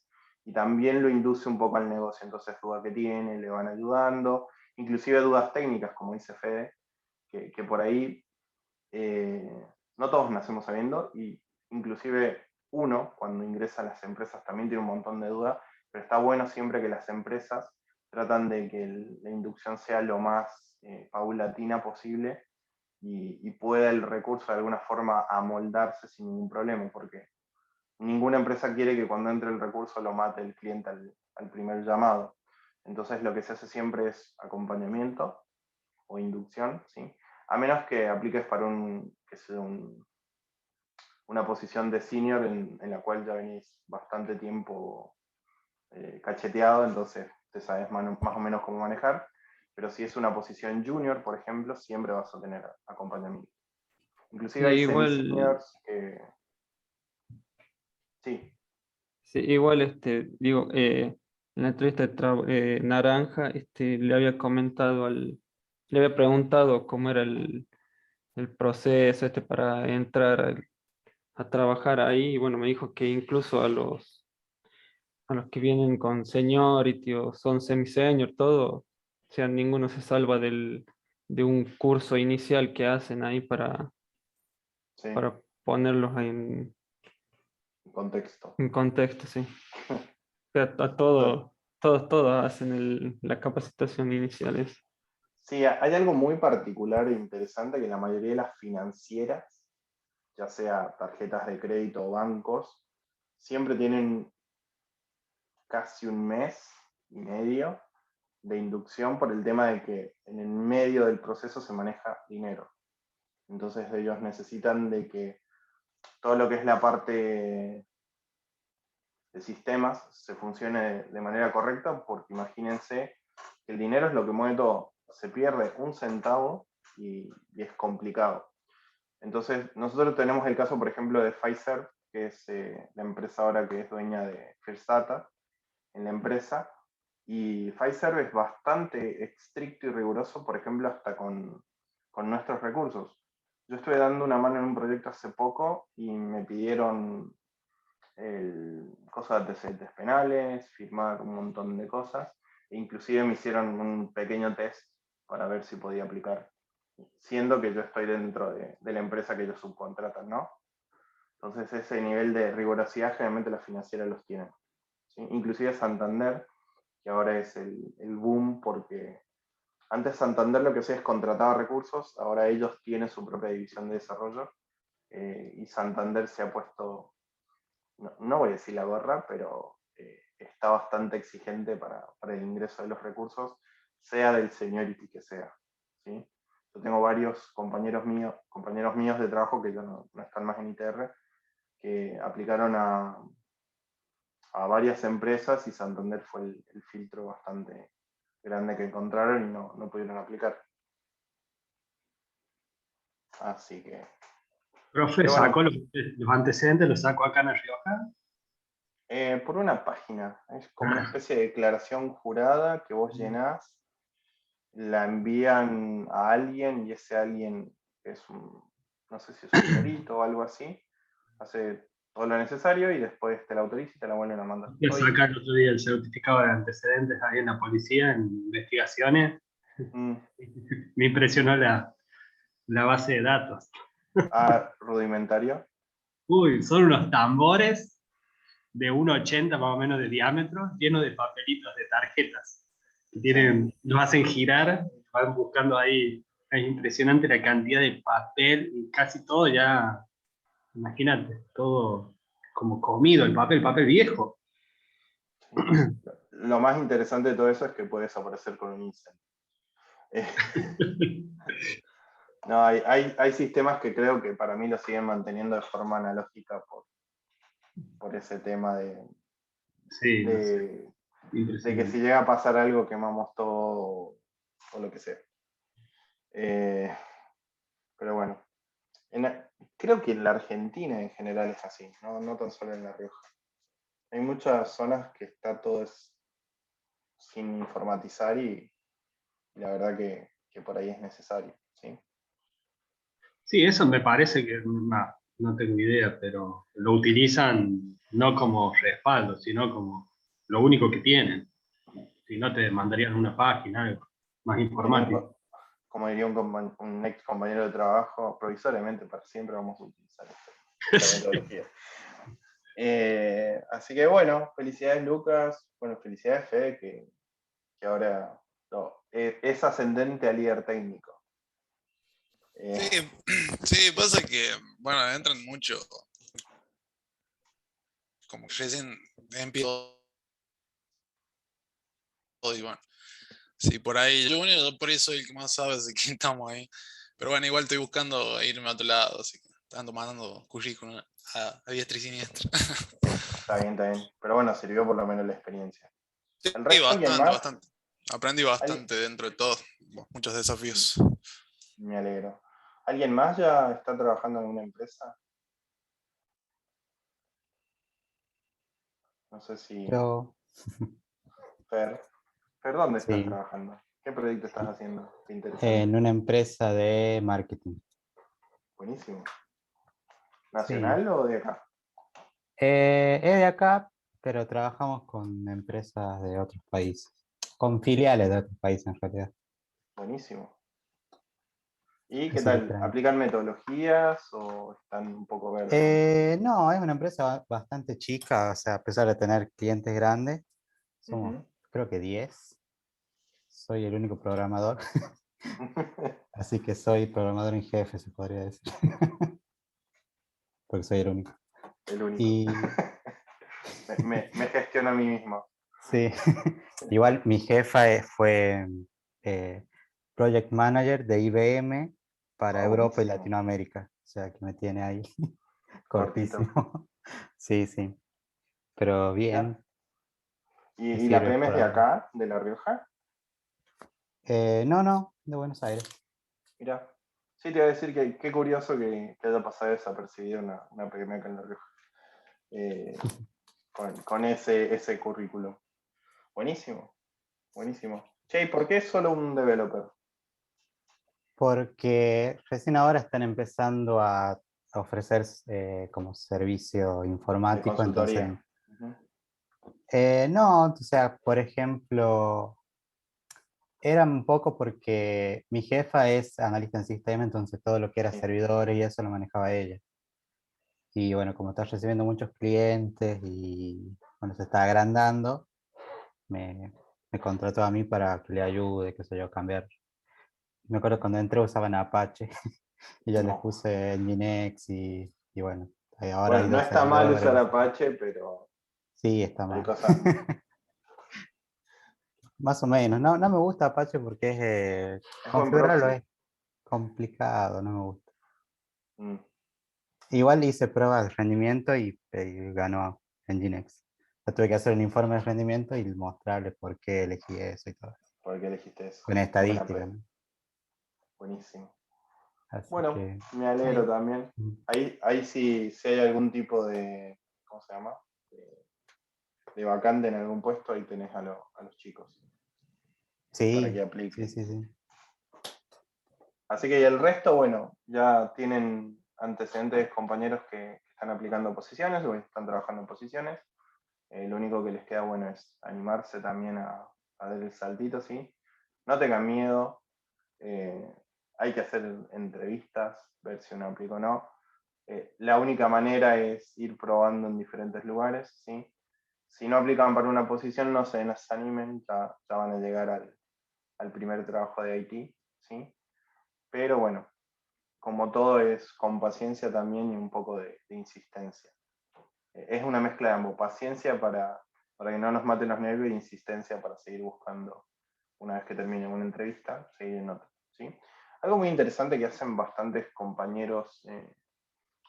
y también lo induce un poco al negocio, entonces dudas que tiene, le van ayudando, inclusive dudas técnicas, como dice Fede, que por ahí no todos nacemos sabiendo y inclusive uno cuando ingresa a las empresas también tiene un montón de dudas, pero está bueno siempre que las empresas tratan de que la inducción sea lo más paulatina posible y pueda el recurso de alguna forma amoldarse sin ningún problema, porque ninguna empresa quiere que cuando entre el recurso lo mate el cliente al primer llamado. Entonces lo que se hace siempre es acompañamiento o inducción, ¿sí? A menos que apliques para que sea una posición de senior en la cual ya venís bastante tiempo cacheteado, entonces te sabes más o menos cómo manejar. Pero si es una posición junior, por ejemplo, siempre vas a tener acompañamiento. Sí, Inclusive hay igual, semi-seniors que... Sí, sí, igual digo, en la entrevista de Naranja, le había comentado le había preguntado cómo era el proceso para entrar a trabajar ahí, y bueno, me dijo que incluso a los que vienen con seniority o son semi-senior, todo, o sea, ninguno se salva de un curso inicial que hacen ahí sí, para ponerlos en contexto. en contexto, sí. O sea, a Bueno, todos hacen la capacitación inicial. sí, hay algo muy particular e interesante que la mayoría de las financieras, ya sea tarjetas de crédito o bancos, siempre tienen casi un mes y medio de inducción por el tema de que en el medio del proceso se maneja dinero. Entonces ellos necesitan de que todo lo que es la parte de sistemas se funcione de manera correcta, porque imagínense que el dinero es lo que mueve todo. Se pierde un centavo y es complicado. Entonces, nosotros tenemos el caso, por ejemplo, de Pfizer, que es la empresa ahora que es dueña de First Data en la empresa, y Pfizer es bastante estricto y riguroso, por ejemplo, hasta con nuestros recursos. Yo estuve dando una mano en un proyecto hace poco y me pidieron cosas de antecedentes penales, firmar un montón de cosas, e inclusive me hicieron un pequeño test para ver si podía aplicar, siendo que yo estoy dentro de la empresa que ellos subcontratan, ¿no? Entonces ese nivel de rigurosidad generalmente las financieras los tienen. ¿Sí? Inclusive Santander, que ahora es el boom porque antes Santander lo que hacía es contrataba recursos, ahora ellos tienen su propia división de desarrollo y Santander se ha puesto, no voy a decir la gorra, pero está bastante exigente para el ingreso de los recursos sea del seniority que sea, ¿sí? Yo tengo varios compañeros míos de trabajo que ya no están más en ITR, que aplicaron a varias empresas y Santander fue el filtro bastante grande que encontraron y no pudieron aplicar. Así que... Profe, Pero bueno, ¿sacó los antecedentes? ¿Los sacó acá en La Rioja? por una página, es como una especie de declaración jurada que vos llenás, la envían a alguien y ese alguien es no sé si es un perito o algo así, hace todo lo necesario y después te la autoriza y te la vuelven a mandar. Fui a Hoy, sacar el otro día el certificado de antecedentes ahí en la policía, en investigaciones. mm, Me impresionó la base de datos. rudimentario. Uy, son unos tambores de 1,80 más o menos de diámetro, llenos de papelitos, de tarjetas. Que los hacen girar, van buscando ahí. Es impresionante la cantidad de papel y casi todo ya, imagínate, todo como comido, el papel viejo. Lo más interesante de todo eso es que puede desaparecer con un incendio. No, hay sistemas que creo que para mí lo siguen manteniendo de forma analógica por ese tema Sí, no sé, de que impresionante. si llega a pasar algo quemamos todo o lo que sea. Pero bueno, creo que en la Argentina en general es así, no tan solo en La Rioja. Hay muchas zonas que está todo sin informatizar y la verdad que por ahí es necesario, ¿sí? Sí, eso me parece que, no tengo idea, pero lo utilizan no como respaldo, sino como lo único que tienen. Si no, te mandarían una página, algo más informático. Como diría un ex compañero de trabajo, provisoriamente para siempre vamos a utilizar esta metodología. Así que bueno, felicidades Lucas, bueno, felicidades Fede, que ahora es ascendente al líder técnico. Sí, sí, pasa que, bueno, entran mucho, como que recién empiezo y bueno, sí, por ahí, yo por eso soy el que más sabe, así que estamos ahí. Pero bueno, igual estoy buscando irme a otro lado, así que ando mandando currículum a diestra y siniestra. Está bien, está bien. Pero bueno, sirvió por lo menos la experiencia. ¿El Sí, resto alguien bastante, más? bastante. Aprendí bastante dentro de todo, muchos desafíos. Me alegro. ¿Alguien más ya está trabajando en una empresa? No sé si... Yo, Fer, ¿dónde estás sí, trabajando? ¿Qué proyecto estás haciendo? Qué en interesante. una empresa de marketing. Buenísimo. Sí, ¿Nacional o de acá? es de acá, pero trabajamos con empresas de otros países, con filiales de otros países en realidad. Buenísimo. ¿Y qué Así que tal? tranqui. ¿Aplican metodologías o están un poco verdes aún? No, es una empresa bastante chica, o sea, a pesar de tener clientes grandes, somos Ujú. creo que 10. Soy el único programador, así que soy programador en jefe, se podría decir, porque soy el único. El único. Y Me gestiono a mí mismo. sí, igual mi jefa fue eh, Project Manager de IBM para Europa y Buenísimo. Latinoamérica, o sea que me tiene ahí Cortito. cortísimo. Sí, sí, pero Mira. bien, me ¿Y la sirve PM es por de ahora. acá, de La Rioja? No, no, de Buenos Aires. Mira. Sí, te iba a decir que qué curioso que haya pasado desapercibida una PM acá en La Rioja. Eh, con ese currículum. Buenísimo, buenísimo. Che, ¿y por qué solo un developer? Porque recién ahora están empezando a ofrecer como servicio De informático, entonces, consultoría. Ujú. no, o sea, por ejemplo, era un poco porque mi jefa es analista en sistema, entonces todo lo que era Sí. servidores y eso lo manejaba ella. Y bueno, como está recibiendo muchos clientes y bueno, se está agrandando, me contrató a mí para que le ayude, qué sé yo, a cambiar. Me acuerdo cuando entré usaban Apache y yo les No. puse Nginx y bueno, ahora Bueno, hay no dos está mal servidores. usar Apache, pero Sí, está hay mal. cosas. Más o menos. No, no me gusta Apache porque Es buen configurarlo proxy. es complicado, no me gusta. Mm. Igual hice pruebas de rendimiento y ganó Nginx. Yo tuve que hacer un informe de rendimiento y mostrarle por qué elegí eso y todo. ¿Por qué elegiste eso? Con Buena estadística, pre. ¿no? Buenísimo. Así Bueno, que me alegro también. Ahí sí, si hay algún tipo de, ¿cómo se llama? De vacante en algún puesto, ahí tenés a los chicos para que sí, sí, apliquen. sí, sí. Así que y el resto, bueno, ya tienen antecedentes compañeros que están aplicando posiciones o están trabajando en posiciones. Lo único que les queda bueno es animarse también a dar el saltito, ¿sí? No tengan miedo, hay que hacer entrevistas, ver si uno aplica o no. La única manera es ir probando en diferentes lugares, ¿sí? Si no aplican para una posición, no se desanimen, ya van a llegar al primer trabajo de IT, ¿sí? Pero bueno, como todo es con paciencia también y un poco de insistencia. Es una mezcla de ambos, paciencia para que no nos maten los nervios e insistencia para seguir buscando una vez que termine una entrevista, seguir en otra, ¿sí? Algo muy interesante que hacen bastantes compañeros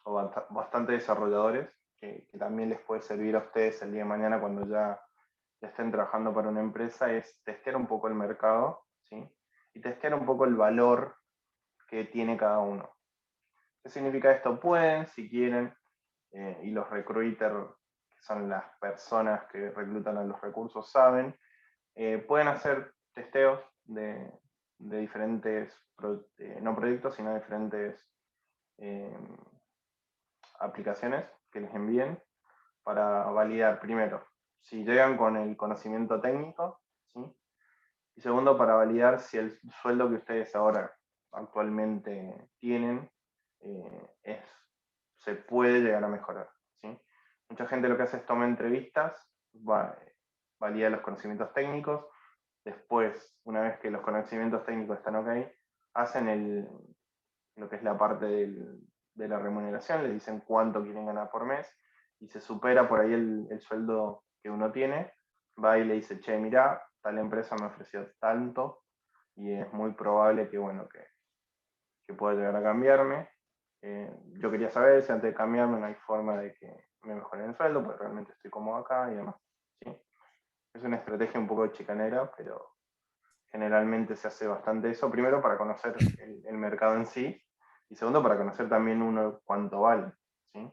o bastantes desarrolladores, que también les puede servir a ustedes el día de mañana cuando ya estén trabajando para una empresa, es testear un poco el mercado, ¿sí? Y testear un poco el valor que tiene cada uno. ¿Qué significa esto? Pueden, si quieren, y los recruiters, que son las personas que reclutan a los recursos, saben, pueden hacer testeos de diferentes, no proyectos, sino diferentes eh, aplicaciones que les envíen para validar, primero, si llegan con el conocimiento técnico, ¿sí? Y segundo, para validar si el sueldo que ustedes ahora actualmente tienen se puede llegar a mejorar, ¿sí? Mucha gente lo que hace es toma entrevistas, valida los conocimientos técnicos, después, una vez que los conocimientos técnicos están ok, hacen lo que es la parte de la remuneración, les dicen cuánto quieren ganar por mes, y se supera por ahí el sueldo que uno tiene, va y le dice, che, mirá, tal empresa me ofreció tanto, y es muy probable que, bueno, que pueda llegar a cambiarme. Yo quería saber si antes de cambiarme no hay forma de que me mejoren el sueldo, porque realmente estoy cómodo acá y demás, ¿sí? Es una estrategia un poco chicanera, pero generalmente se hace bastante eso, primero para conocer el mercado en sí, y segundo para conocer también uno cuánto vale, ¿sí?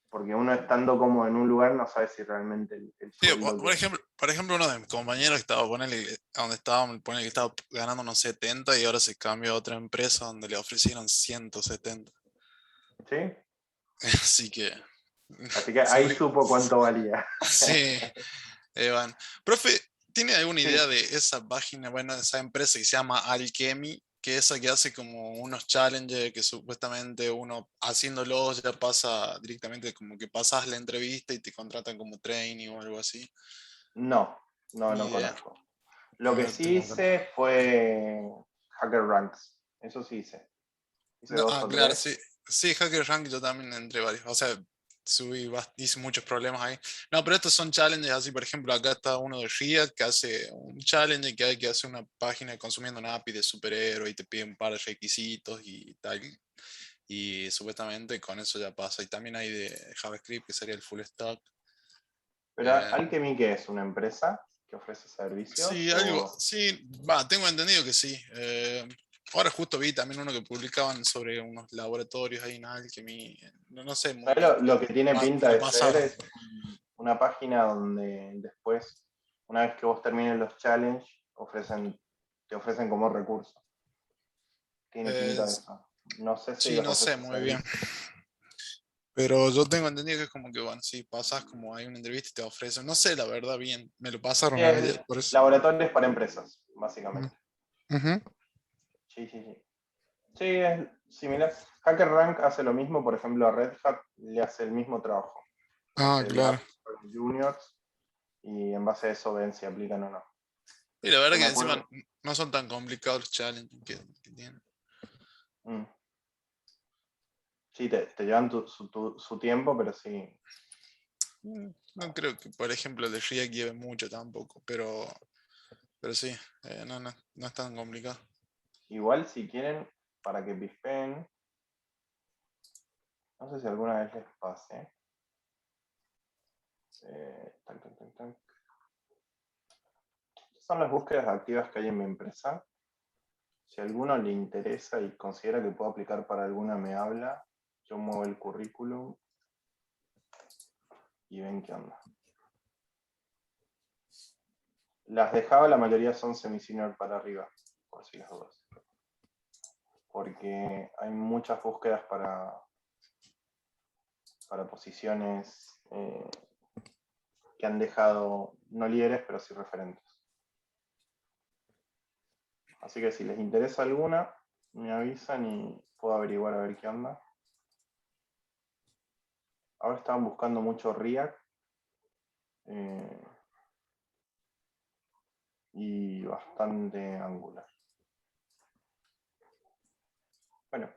Porque uno estando como en un lugar no sabe si realmente el Sí, sueldo que... por ejemplo, uno de mis compañeros que estaba, ponele, donde estaba, ponele que estaba ganando unos 70 y ahora se cambió a otra empresa donde le ofrecieron 170. ¿Sí? Así que, Así que ahí seguro, supo cuánto valía. sí, Evan. Profe, ¿tiene alguna idea Sí. de esa página, bueno, de esa empresa que se llama Alchemy? Que esa que hace como unos challenges que supuestamente uno haciéndolos ya pasa directamente como que pasas la entrevista y te contratan como trainee o algo así. No, no Ni idea. conozco. A Lo que ver, sí hice fue Hacker Ranks. Eso sí hice. Hice dos o Claro, tres. sí. Sí, Hacker Rank yo también entré varios. O sea, hice muchos problemas ahí. No, pero estos son challenges así, por ejemplo, acá está uno de Riot que hace un challenge que hay que hacer una página consumiendo una API de superhéroe y te piden un par de requisitos y tal. Y supuestamente con eso ya pasa. Y también hay de JavaScript, que sería el full stack. Pero Eh, Alchemy, ¿qué es? ¿Una empresa que ofrece servicios? sí, algo, O... sí, va, tengo entendido que sí. Ahora justo vi también uno que publicaban sobre unos laboratorios ahí en Alchemy. No, no sé muy ¿Sabes bien. lo que tiene pinta Me de ser? pasaron. Es una página donde después, una vez que vos termines los challenges, te ofrecen como recurso. Tiene Eh, pinta de eso. No sé si sí, los no sé ofrece muy bien. servicios. Pero yo tengo entendido que es como que, bueno, si pasas como hay una entrevista y te ofrecen. No sé la verdad bien. Me lo pasaron a mí, por eso. Laboratorios para empresas, Mm, básicamente. ujú. Sí, sí, sí. Sí, es similar. HackerRank hace lo mismo, por ejemplo, a Red Hat le hace el mismo trabajo. Ah, Hace el claro. app para los juniors y en base a eso ven si aplican o no. Y la verdad Yo que me encima acuerdo. no son tan complicados los challenges que tienen. Mm, sí, te llevan su tiempo, pero sí. No creo que, por ejemplo, el de React lleve mucho tampoco, pero pero sí, no es tan complicado. Igual si quieren, para que pispeen, no sé si alguna vez les pase. Tac, tac, tac, tac. Estas son las búsquedas activas que hay en mi empresa. Si a alguno le interesa y considera que puedo aplicar para alguna, me habla. Yo muevo el currículum y ven qué onda. Las de Java, la mayoría son semi-senior para arriba, por si las dudas. Porque hay muchas búsquedas para posiciones que han dejado no líderes, pero sí referentes. Así que si les interesa alguna, me avisan y puedo averiguar a ver qué onda. Ahora estaban buscando mucho React y bastante Angular. Bueno,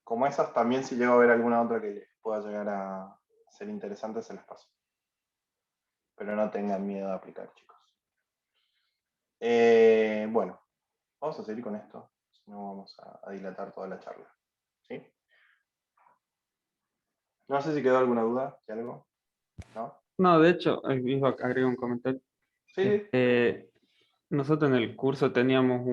como esas también, si llego a ver alguna otra que les pueda llegar a ser interesante, se las paso. Pero no tengan miedo de aplicar, chicos. Bueno, vamos a seguir con esto, si no vamos a dilatar toda la charla. ¿Sí? No sé si quedó alguna duda de algo. ¿No? No, de hecho, iba a agregar un comentario. Sí. Nosotros en el curso teníamos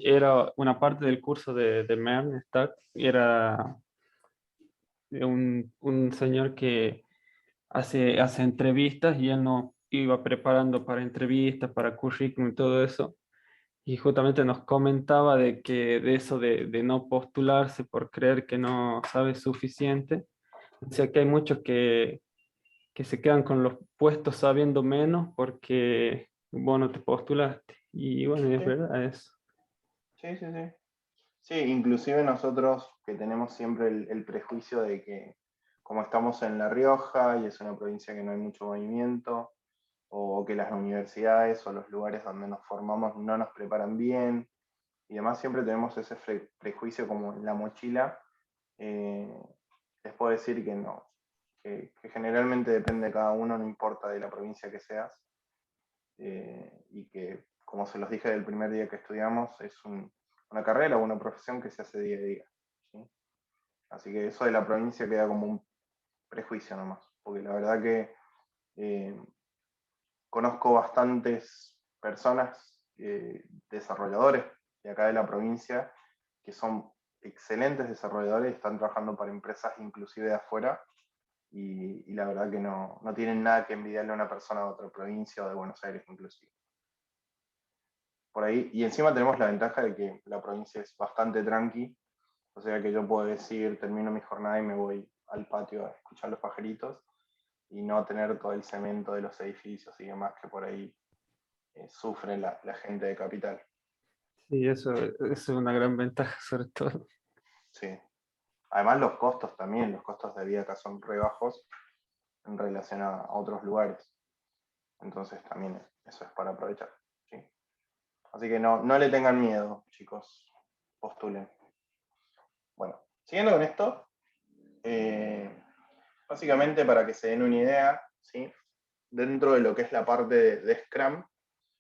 era una parte del curso de MERN Stack, era de un señor que hace entrevistas y él nos iba preparando para entrevistas, para currículum y todo eso. Y justamente nos comentaba de que de eso de no postularse por creer que no sabe suficiente. O sea que hay muchos que se quedan con los puestos sabiendo menos porque vos no te postulaste. Y bueno, es Sí. verdad eso. Sí. Sí, inclusive nosotros que tenemos siempre el prejuicio de que como estamos en La Rioja y es una provincia que no hay mucho movimiento, o que las universidades o los lugares donde nos formamos no nos preparan bien, y demás siempre tenemos ese prejuicio como en la mochila. Les puedo decir que no, que generalmente depende de cada uno, no importa de la provincia que seas, y que, como se los dije del primer día que estudiamos, es una carrera o una profesión que se hace día a día. ¿Sí? Así que eso de la provincia queda como un prejuicio nomás, porque la verdad que conozco bastantes personas, desarrolladores de acá de la provincia, que son excelentes desarrolladores y están trabajando para empresas inclusive de afuera, y la verdad que no tienen nada que envidiarle a una persona de otra provincia o de Buenos Aires inclusive. Por ahí, y encima tenemos la ventaja de que la provincia es bastante tranqui, o sea que yo puedo decir, termino mi jornada y me voy al patio a escuchar los pajaritos y no tener todo el cemento de los edificios y demás que por ahí sufre la gente de capital. Sí, eso es una gran ventaja sobre todo. Sí. Además los costos también, los costos de vida acá son re bajos en relación a otros lugares. Entonces también eso es para aprovechar. ¿Sí? Así que no le tengan miedo, chicos. Postulen. Bueno, siguiendo con esto, básicamente para que se den una idea, ¿sí? Dentro de lo que es la parte de Scrum,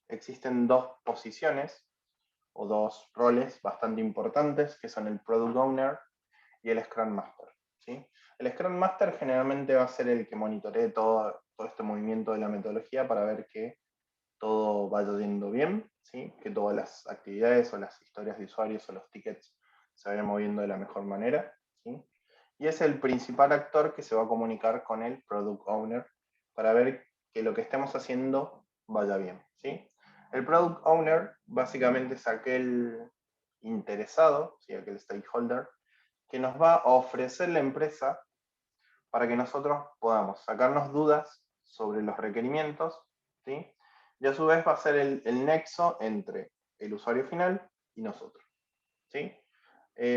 existen dos posiciones o dos roles bastante importantes, que son el Product Owner y el Scrum Master. ¿Sí? El Scrum Master generalmente va a ser el que monitoree todo este movimiento de la metodología para ver que todo vaya yendo bien, ¿sí? Que todas las actividades o las historias de usuarios o los tickets se vayan moviendo de la mejor manera. ¿Sí? Y es el principal actor que se va a comunicar con el Product Owner para ver que lo que estemos haciendo vaya bien. ¿Sí? El Product Owner básicamente es aquel interesado, ¿sí? Aquel stakeholder, que nos va a ofrecer la empresa para que nosotros podamos sacarnos dudas sobre los requerimientos, ¿sí? Y a su vez va a ser el nexo entre el usuario final y nosotros. ¿Sí?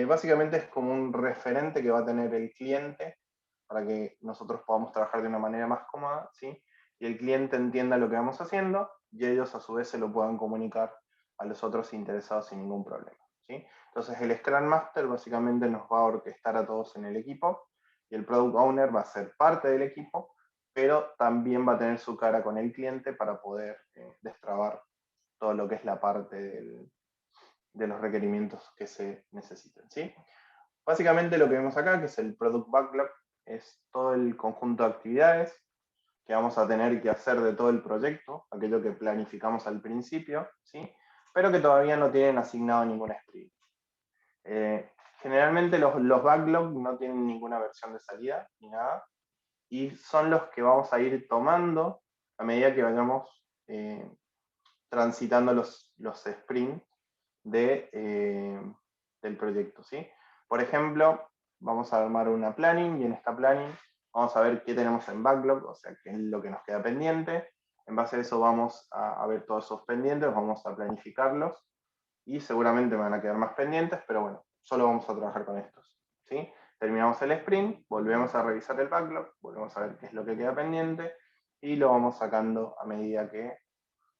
Básicamente es como un referente que va a tener el cliente para que nosotros podamos trabajar de una manera más cómoda, ¿sí? Y el cliente entienda lo que vamos haciendo y ellos a su vez se lo puedan comunicar a los otros interesados sin ningún problema. ¿Sí? Entonces el Scrum Master básicamente nos va a orquestar a todos en el equipo y el Product Owner va a ser parte del equipo, pero también va a tener su cara con el cliente para poder destrabar todo lo que es la parte de los requerimientos que se necesiten, ¿sí? Básicamente lo que vemos acá, que es el Product Backlog, es todo el conjunto de actividades que vamos a tener que hacer de todo el proyecto, aquello que planificamos al principio, ¿sí? Pero que todavía no tienen asignado ningún sprint. Generalmente los backlogs no tienen ninguna versión de salida ni nada, y son los que vamos a ir tomando a medida que vayamos transitando los sprints del proyecto, ¿sí? Por ejemplo, vamos a armar una planning, y en esta planning vamos a ver qué tenemos en backlog, o sea, qué es lo que nos queda pendiente. En base a eso vamos a ver todos esos pendientes, vamos a planificarlos, y seguramente me van a quedar más pendientes, pero bueno, solo vamos a trabajar con estos, ¿sí? Terminamos el sprint, volvemos a revisar el backlog, volvemos a ver qué es lo que queda pendiente, y lo vamos sacando a medida que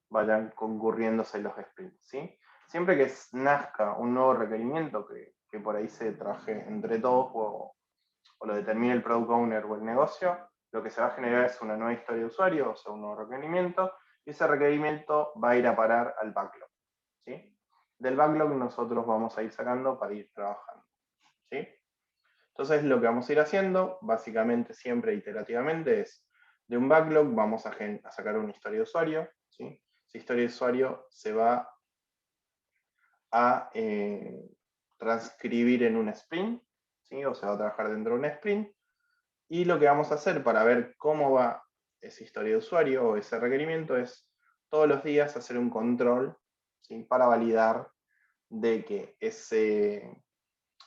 vayan concurriéndose los sprints, ¿sí? Siempre que nazca un nuevo requerimiento que por ahí se trabaje entre todos o lo determine el product owner o el negocio, lo que se va a generar es una nueva historia de usuario, o sea, un nuevo requerimiento, y ese requerimiento va a ir a parar al backlog, ¿sí? Del backlog nosotros vamos a ir sacando para ir trabajando, ¿sí? Entonces lo que vamos a ir haciendo, básicamente siempre iterativamente, es de un backlog vamos a sacar una historia de usuario, ¿sí? Esa historia de usuario se va a transcribir en un sprint, ¿sí? O se va a trabajar dentro de un sprint, y lo que vamos a hacer para ver cómo va esa historia de usuario o ese requerimiento es todos los días hacer un control, ¿sí? Para validar de que ese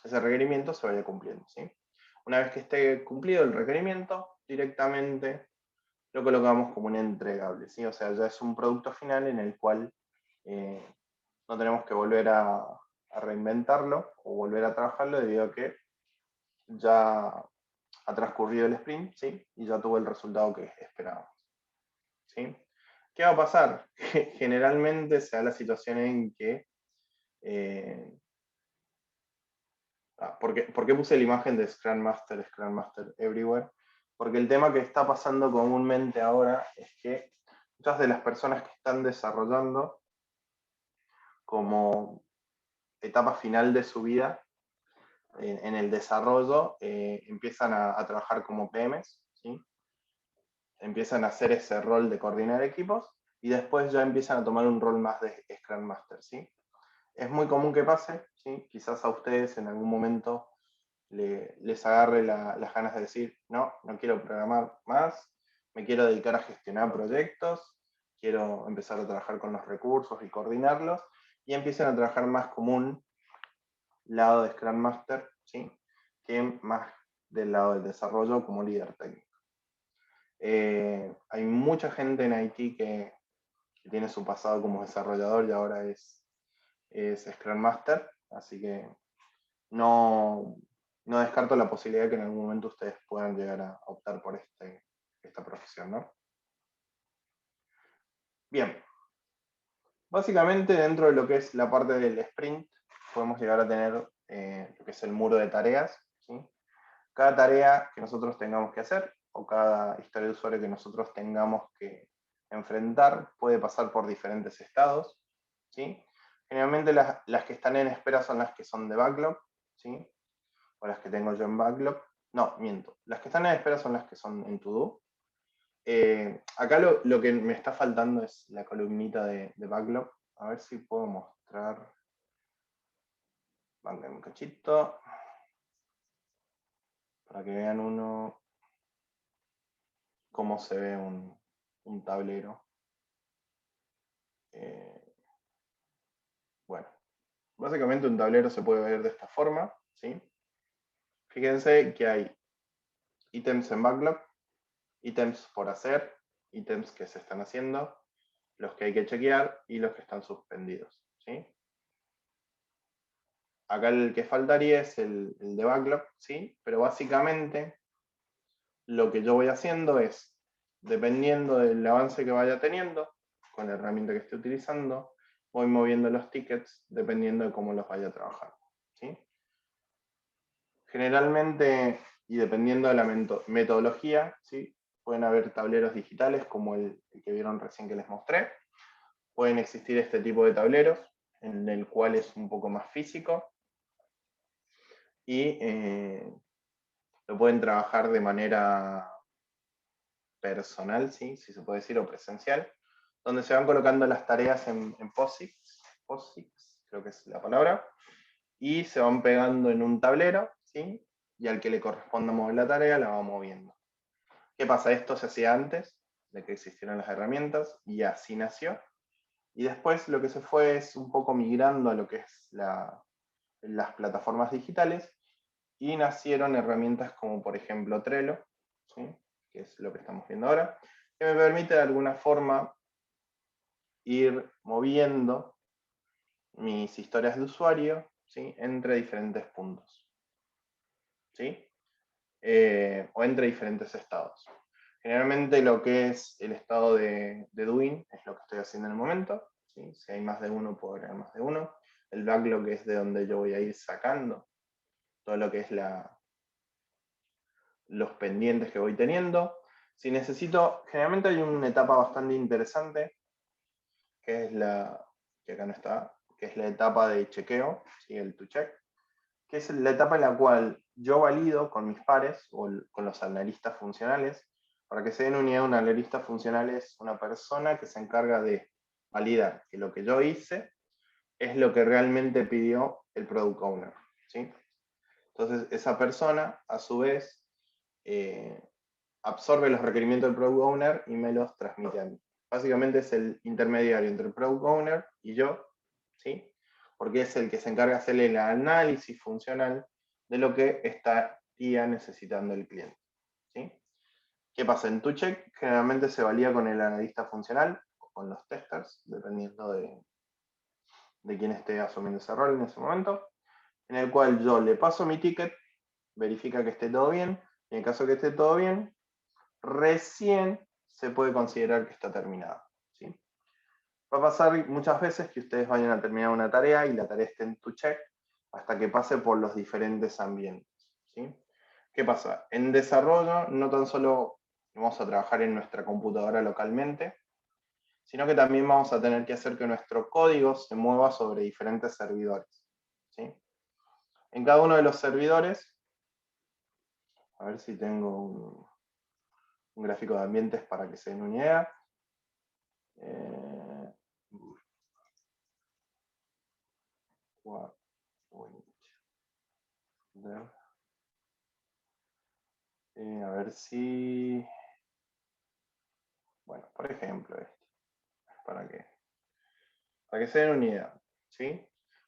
requerimiento se vaya cumpliendo, ¿sí? Una vez que esté cumplido el requerimiento, directamente lo colocamos como un entregable, ¿sí? O sea, ya es un producto final en el cual no tenemos que volver a reinventarlo o volver a trabajarlo, debido a que ya ha transcurrido el sprint, ¿sí? Y ya tuvo el resultado que esperábamos, ¿sí? ¿Qué va a pasar? Generalmente se da la situación en que ¿por qué puse la imagen de Scrum Master Everywhere? Porque el tema que está pasando comúnmente ahora es que muchas de las personas que están desarrollando como etapa final de su vida en el desarrollo empiezan a trabajar como PMs, ¿sí? Empiezan a hacer ese rol de coordinar equipos, y después ya empiezan a tomar un rol más de Scrum Master, ¿sí? Es muy común que pase, ¿sí? Quizás a ustedes en algún momento les agarre las ganas de decir, no quiero programar más, me quiero dedicar a gestionar proyectos, quiero empezar a trabajar con los recursos y coordinarlos, y empiezan a trabajar más como un lado de Scrum Master, ¿sí? Que más del lado del desarrollo como líder técnico. Hay mucha gente en Haití que tiene su pasado como desarrollador y ahora es Scrum Master, así que no descarto la posibilidad de que en algún momento ustedes puedan llegar a optar por esta profesión, ¿no? Bien. Básicamente dentro de lo que es la parte del sprint, podemos llegar a tener lo que es el muro de tareas, ¿sí? Cada tarea que nosotros tengamos que hacer, o cada historia de usuario que nosotros tengamos que enfrentar, puede pasar por diferentes estados, ¿sí? Generalmente las que están en espera son las que son de backlog, ¿sí? O las que tengo yo en backlog. No, miento. Las que están en espera son las que son en to-do. Acá lo que me está faltando es la columnita de backlog. A ver si puedo mostrar. Banca un cachito. Para que vean cómo se ve un tablero. Bueno, básicamente un tablero se puede ver de esta forma, ¿sí? Fíjense que hay ítems en backlog, ítems por hacer, ítems que se están haciendo, los que hay que chequear y los que están suspendidos, ¿sí? Acá el que faltaría es el de backlog, ¿sí? Pero básicamente lo que yo voy haciendo es, dependiendo del avance que vaya teniendo, con la herramienta que esté utilizando, voy moviendo los tickets dependiendo de cómo los vaya trabajando, ¿sí? Generalmente, y dependiendo de la metodología, ¿sí? pueden haber tableros digitales como el que vieron recién que les mostré. Pueden existir este tipo de tableros, en el cual es un poco más físico. Y lo pueden trabajar de manera personal, ¿sí? Si se puede decir, o presencial, donde se van colocando las tareas en POSIX, creo que es la palabra, y se van pegando en un tablero, ¿sí? Y al que le corresponda mover la tarea, la va moviendo. ¿Qué pasa? Esto se hacía antes de que existieran las herramientas, y así nació. Y después lo que se fue es un poco migrando a lo que es las plataformas digitales, y nacieron herramientas como por ejemplo Trello, ¿sí? Que es lo que estamos viendo ahora, que me permite de alguna forma ir moviendo mis historias de usuario, ¿sí? Entre diferentes puntos, ¿sí? O entre diferentes estados. Generalmente lo que es el estado de doing es lo que estoy haciendo en el momento, ¿sí? Si hay más de uno, puedo agregar más de uno. El backlog es de donde yo voy a ir sacando todo lo que es los pendientes que voy teniendo. Si necesito, generalmente hay una etapa bastante interesante, que es que acá no está, que es la etapa de chequeo, ¿sí? El to check, que es la etapa en la cual yo valido con mis pares o con los analistas funcionales. Para que se den una idea, un analista funcional es una persona que se encarga de validar que lo que yo hice es lo que realmente pidió el product owner, ¿sí? Entonces, esa persona, a su vez, absorbe los requerimientos del product owner y me los transmite a mí. Básicamente es el intermediario entre el product owner y yo, ¿sí? Porque es el que se encarga de hacerle el análisis funcional de lo que estaría necesitando el cliente, ¿sí? ¿Qué pasa? En ToCheck generalmente se valía con el analista funcional o con los testers, dependiendo de quién esté asumiendo ese rol en ese momento, en el cual yo le paso mi ticket, verifica que esté todo bien, y en caso que esté todo bien, recién se puede considerar que está terminado, ¿sí? Va a pasar muchas veces que ustedes vayan a terminar una tarea y la tarea esté en ToCheck hasta que pase por los diferentes ambientes, ¿sí? ¿Qué pasa? En desarrollo no tan solo vamos a trabajar en nuestra computadora localmente, sino que también vamos a tener que hacer que nuestro código se mueva sobre diferentes servidores, ¿sí? En cada uno de los servidores, a ver si tengo un gráfico de ambientes para que se den una idea. A ver si... Bueno, por ejemplo, para que se den una idea, ¿sí?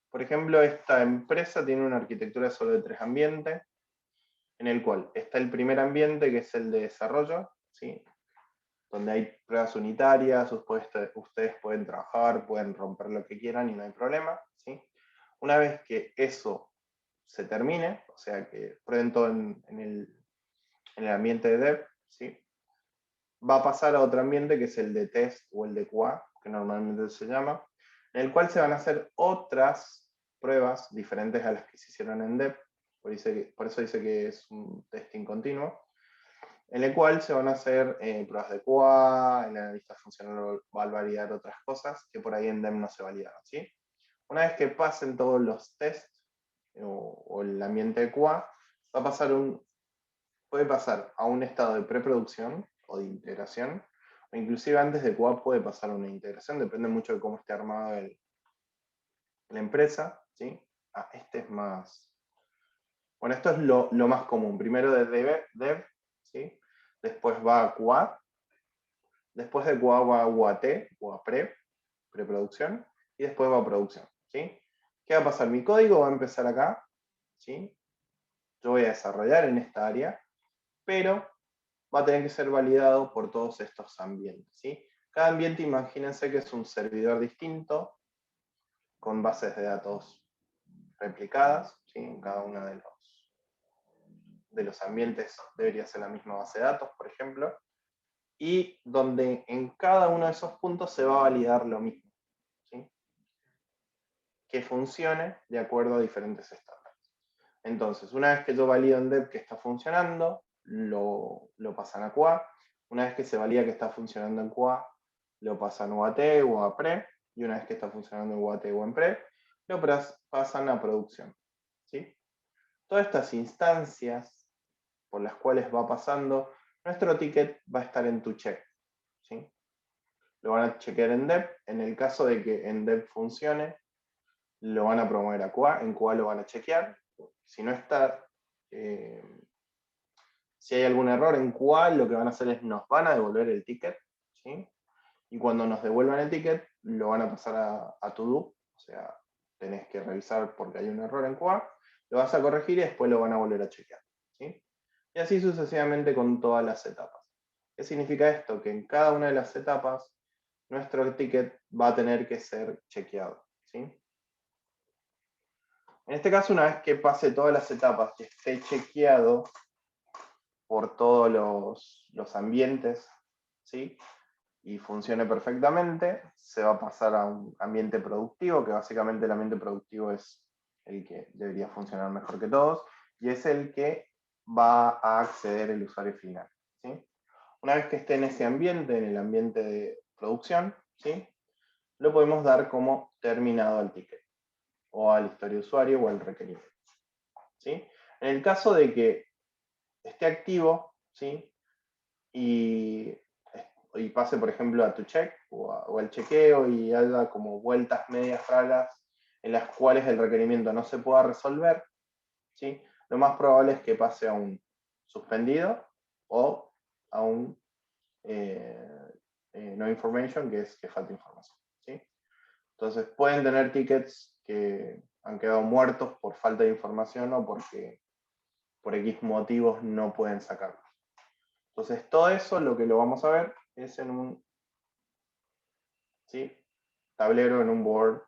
Por ejemplo, esta empresa tiene una arquitectura solo de 3 ambientes, en el cual está el primer ambiente, que es el de desarrollo, ¿sí? Donde hay pruebas unitarias, ustedes pueden trabajar, pueden romper lo que quieran y no hay problema, ¿sí? Una vez que eso se termine, o sea, que prueben todo en el ambiente de dev, ¿sí? Va a pasar a otro ambiente que es el de test o el de QA, que normalmente se llama, en el cual se van a hacer otras pruebas diferentes a las que se hicieron en dev, por eso dice que es un testing continuo, en el cual se van a hacer pruebas de QA, el analista funcional va a validar otras cosas que por ahí en dev no se validaron, ¿sí? Una vez que pasen todos los tests o el ambiente de QA, puede pasar a un estado de preproducción o de integración, o inclusive antes de QA puede pasar a una integración, depende mucho de cómo esté armada la empresa, ¿sí? Este es más... Bueno, esto es lo más común. Primero de dev, ¿sí? Después va a QA, después de QA va a UAT, QA preproducción, y después va a producción, ¿sí? ¿Qué va a pasar? Mi código va a empezar acá, ¿sí? Yo voy a desarrollar en esta área, pero va a tener que ser validado por todos estos ambientes, ¿sí? Cada ambiente, imagínense que es un servidor distinto, con bases de datos replicadas, ¿sí? En cada uno de los ambientes debería ser la misma base de datos, por ejemplo, y donde en cada uno de esos puntos se va a validar lo mismo, ¿sí? Que funcione de acuerdo a diferentes estándares. Entonces, una vez que yo valido en dev que está funcionando, lo pasan a QA, Una vez que se valida que está funcionando en QA, lo pasan UAT o a pre, y una vez que está funcionando en UAT o en pre, lo pasan a producción. ¿Sí? Todas estas instancias por las cuales va pasando, nuestro ticket va a estar en tu check. ¿Sí? Lo van a chequear en dev. En el caso de que en dev funcione, lo van a promover a QA. En QA lo van a chequear. Si no está, si hay algún error en QA, lo que van a hacer es nos van a devolver el ticket. ¿Sí? Y cuando nos devuelvan el ticket, lo van a pasar a to do. O sea, tenés que revisar porque hay un error en QA, lo vas a corregir y después lo van a volver a chequear. ¿Sí? Y así sucesivamente con todas las etapas. ¿Qué significa esto? Que en cada una de las etapas, nuestro ticket va a tener que ser chequeado. ¿Sí? En este caso, una vez que pase todas las etapas, que esté chequeado por todos los ambientes, ¿sí? Y funcione perfectamente, se va a pasar a un ambiente productivo, que básicamente el ambiente productivo es el que debería funcionar mejor que todos, y es el que va a acceder el usuario final. ¿Sí? Una vez que esté en ese ambiente, en el ambiente de producción, ¿sí? Lo podemos dar como terminado al ticket, o al historia de usuario, o al requerimiento. ¿Sí? En el caso de que esté activo, ¿sí? y pase, por ejemplo, a tu check o al chequeo y haya como vueltas medias raras en las cuales el requerimiento no se pueda resolver, ¿sí? Lo más probable es que pase a un suspendido o a un no information, que es que falta información. ¿Sí? Entonces pueden tener tickets que han quedado muertos por falta de información o porque por X motivos no pueden sacarlos. Entonces todo eso lo que lo vamos a ver es en un, ¿sí? Tablero, en un board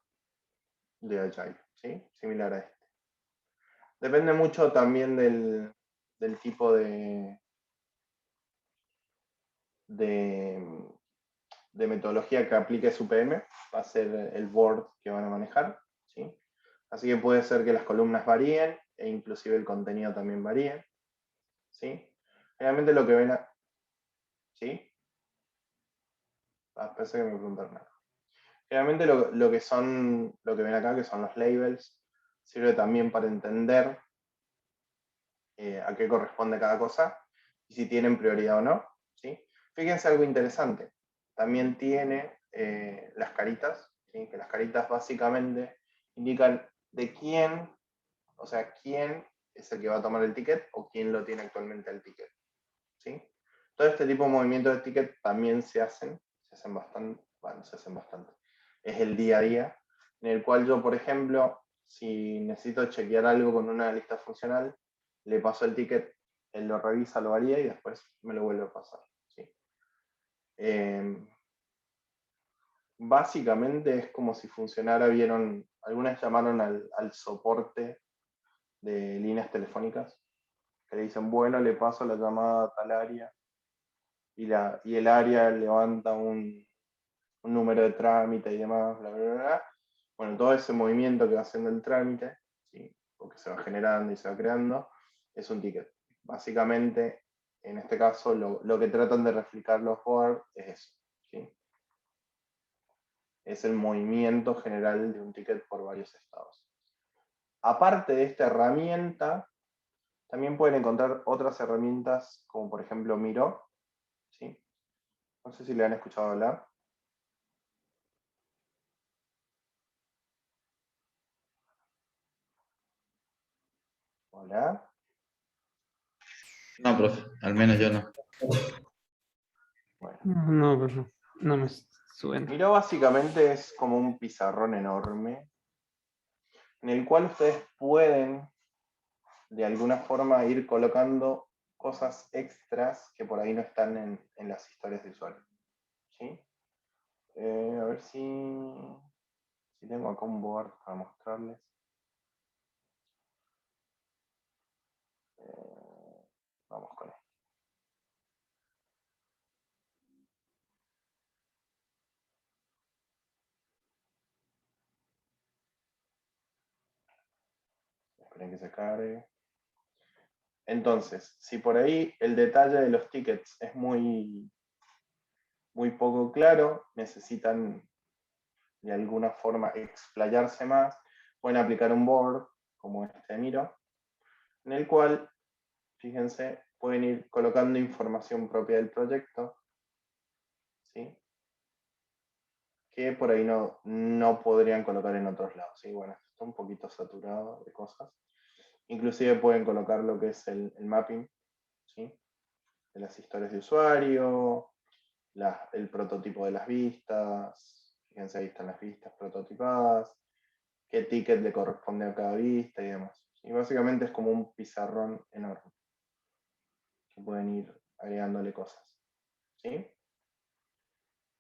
de Agile, ¿sí? Similar a este. Depende mucho también del tipo de metodología que aplique su PM, va a ser el board que van a manejar, ¿sí? Así que puede ser que las columnas varíen e inclusive el contenido también varíe, ¿sí? Generalmente lo que ven ¿sí? Pensé que me preguntaron nada. Generalmente lo que ven acá, que son los labels, sirve también para entender a qué corresponde cada cosa y si tienen prioridad o no. ¿Sí? Fíjense algo interesante. También tiene las caritas, ¿sí? Que las caritas básicamente indican de quién, o sea, quién es el que va a tomar el ticket o quién lo tiene actualmente el ticket. ¿Sí? Todo este tipo de movimientos de ticket también se hacen bastante, bueno, se hacen bastante. Es el día a día, en el cual yo, por ejemplo, si necesito chequear algo con una lista funcional, le paso el ticket, él lo revisa, lo varía y después me lo vuelve a pasar. ¿Sí? Básicamente es como si funcionara, vieron, algunas llamaron al soporte de líneas telefónicas, que le dicen, bueno, le paso la llamada a tal área, y el área levanta un número de trámite y demás, bla, bla, bla. Bueno, todo ese movimiento que va haciendo el trámite, ¿sí? O que se va generando y se va creando, es un ticket. Básicamente, en este caso, lo que tratan de reflejar los boards es eso. ¿Sí? Es el movimiento general de un ticket por varios estados. Aparte de esta herramienta, también pueden encontrar otras herramientas, como por ejemplo Miro. ¿Sí? No sé si le han escuchado hablar. Hola. No, profe, al menos yo no. Bueno. No, pues no me suena. Miro básicamente es como un pizarrón enorme en el cual ustedes pueden de alguna forma ir colocando cosas extras que por ahí no están en las historias de usuario. ¿Sí? A ver si tengo acá un board para mostrarles. Vamos con esto. Esperen que se cargue. Entonces, si por ahí el detalle de los tickets es muy muy poco claro, necesitan de alguna forma explayarse más, pueden aplicar un board, como este Miro, en el cual, fíjense, pueden ir colocando información propia del proyecto, ¿sí? Que por ahí no podrían colocar en otros lados, ¿sí? Bueno, esto está un poquito saturado de cosas. Inclusive pueden colocar lo que es el mapping, ¿sí? De las historias de usuario, el prototipo de las vistas, fíjense ahí están las vistas prototipadas, qué ticket le corresponde a cada vista y demás. Y básicamente es como un pizarrón enorme, que pueden ir agregándole cosas, ¿sí?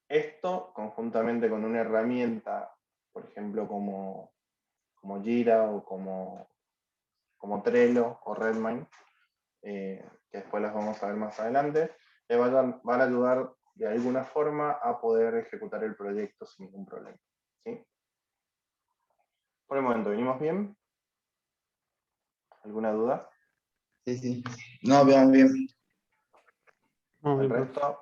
Esto conjuntamente con una herramienta, por ejemplo, como Jira o como Trello o Redmine, que después las vamos a ver más adelante, le van a ayudar de alguna forma a poder ejecutar el proyecto sin ningún problema, ¿sí? Por el momento, ¿venimos bien? ¿Alguna duda? Sí, sí. No, vamos bien. Muy ¿El bien, profe. resto?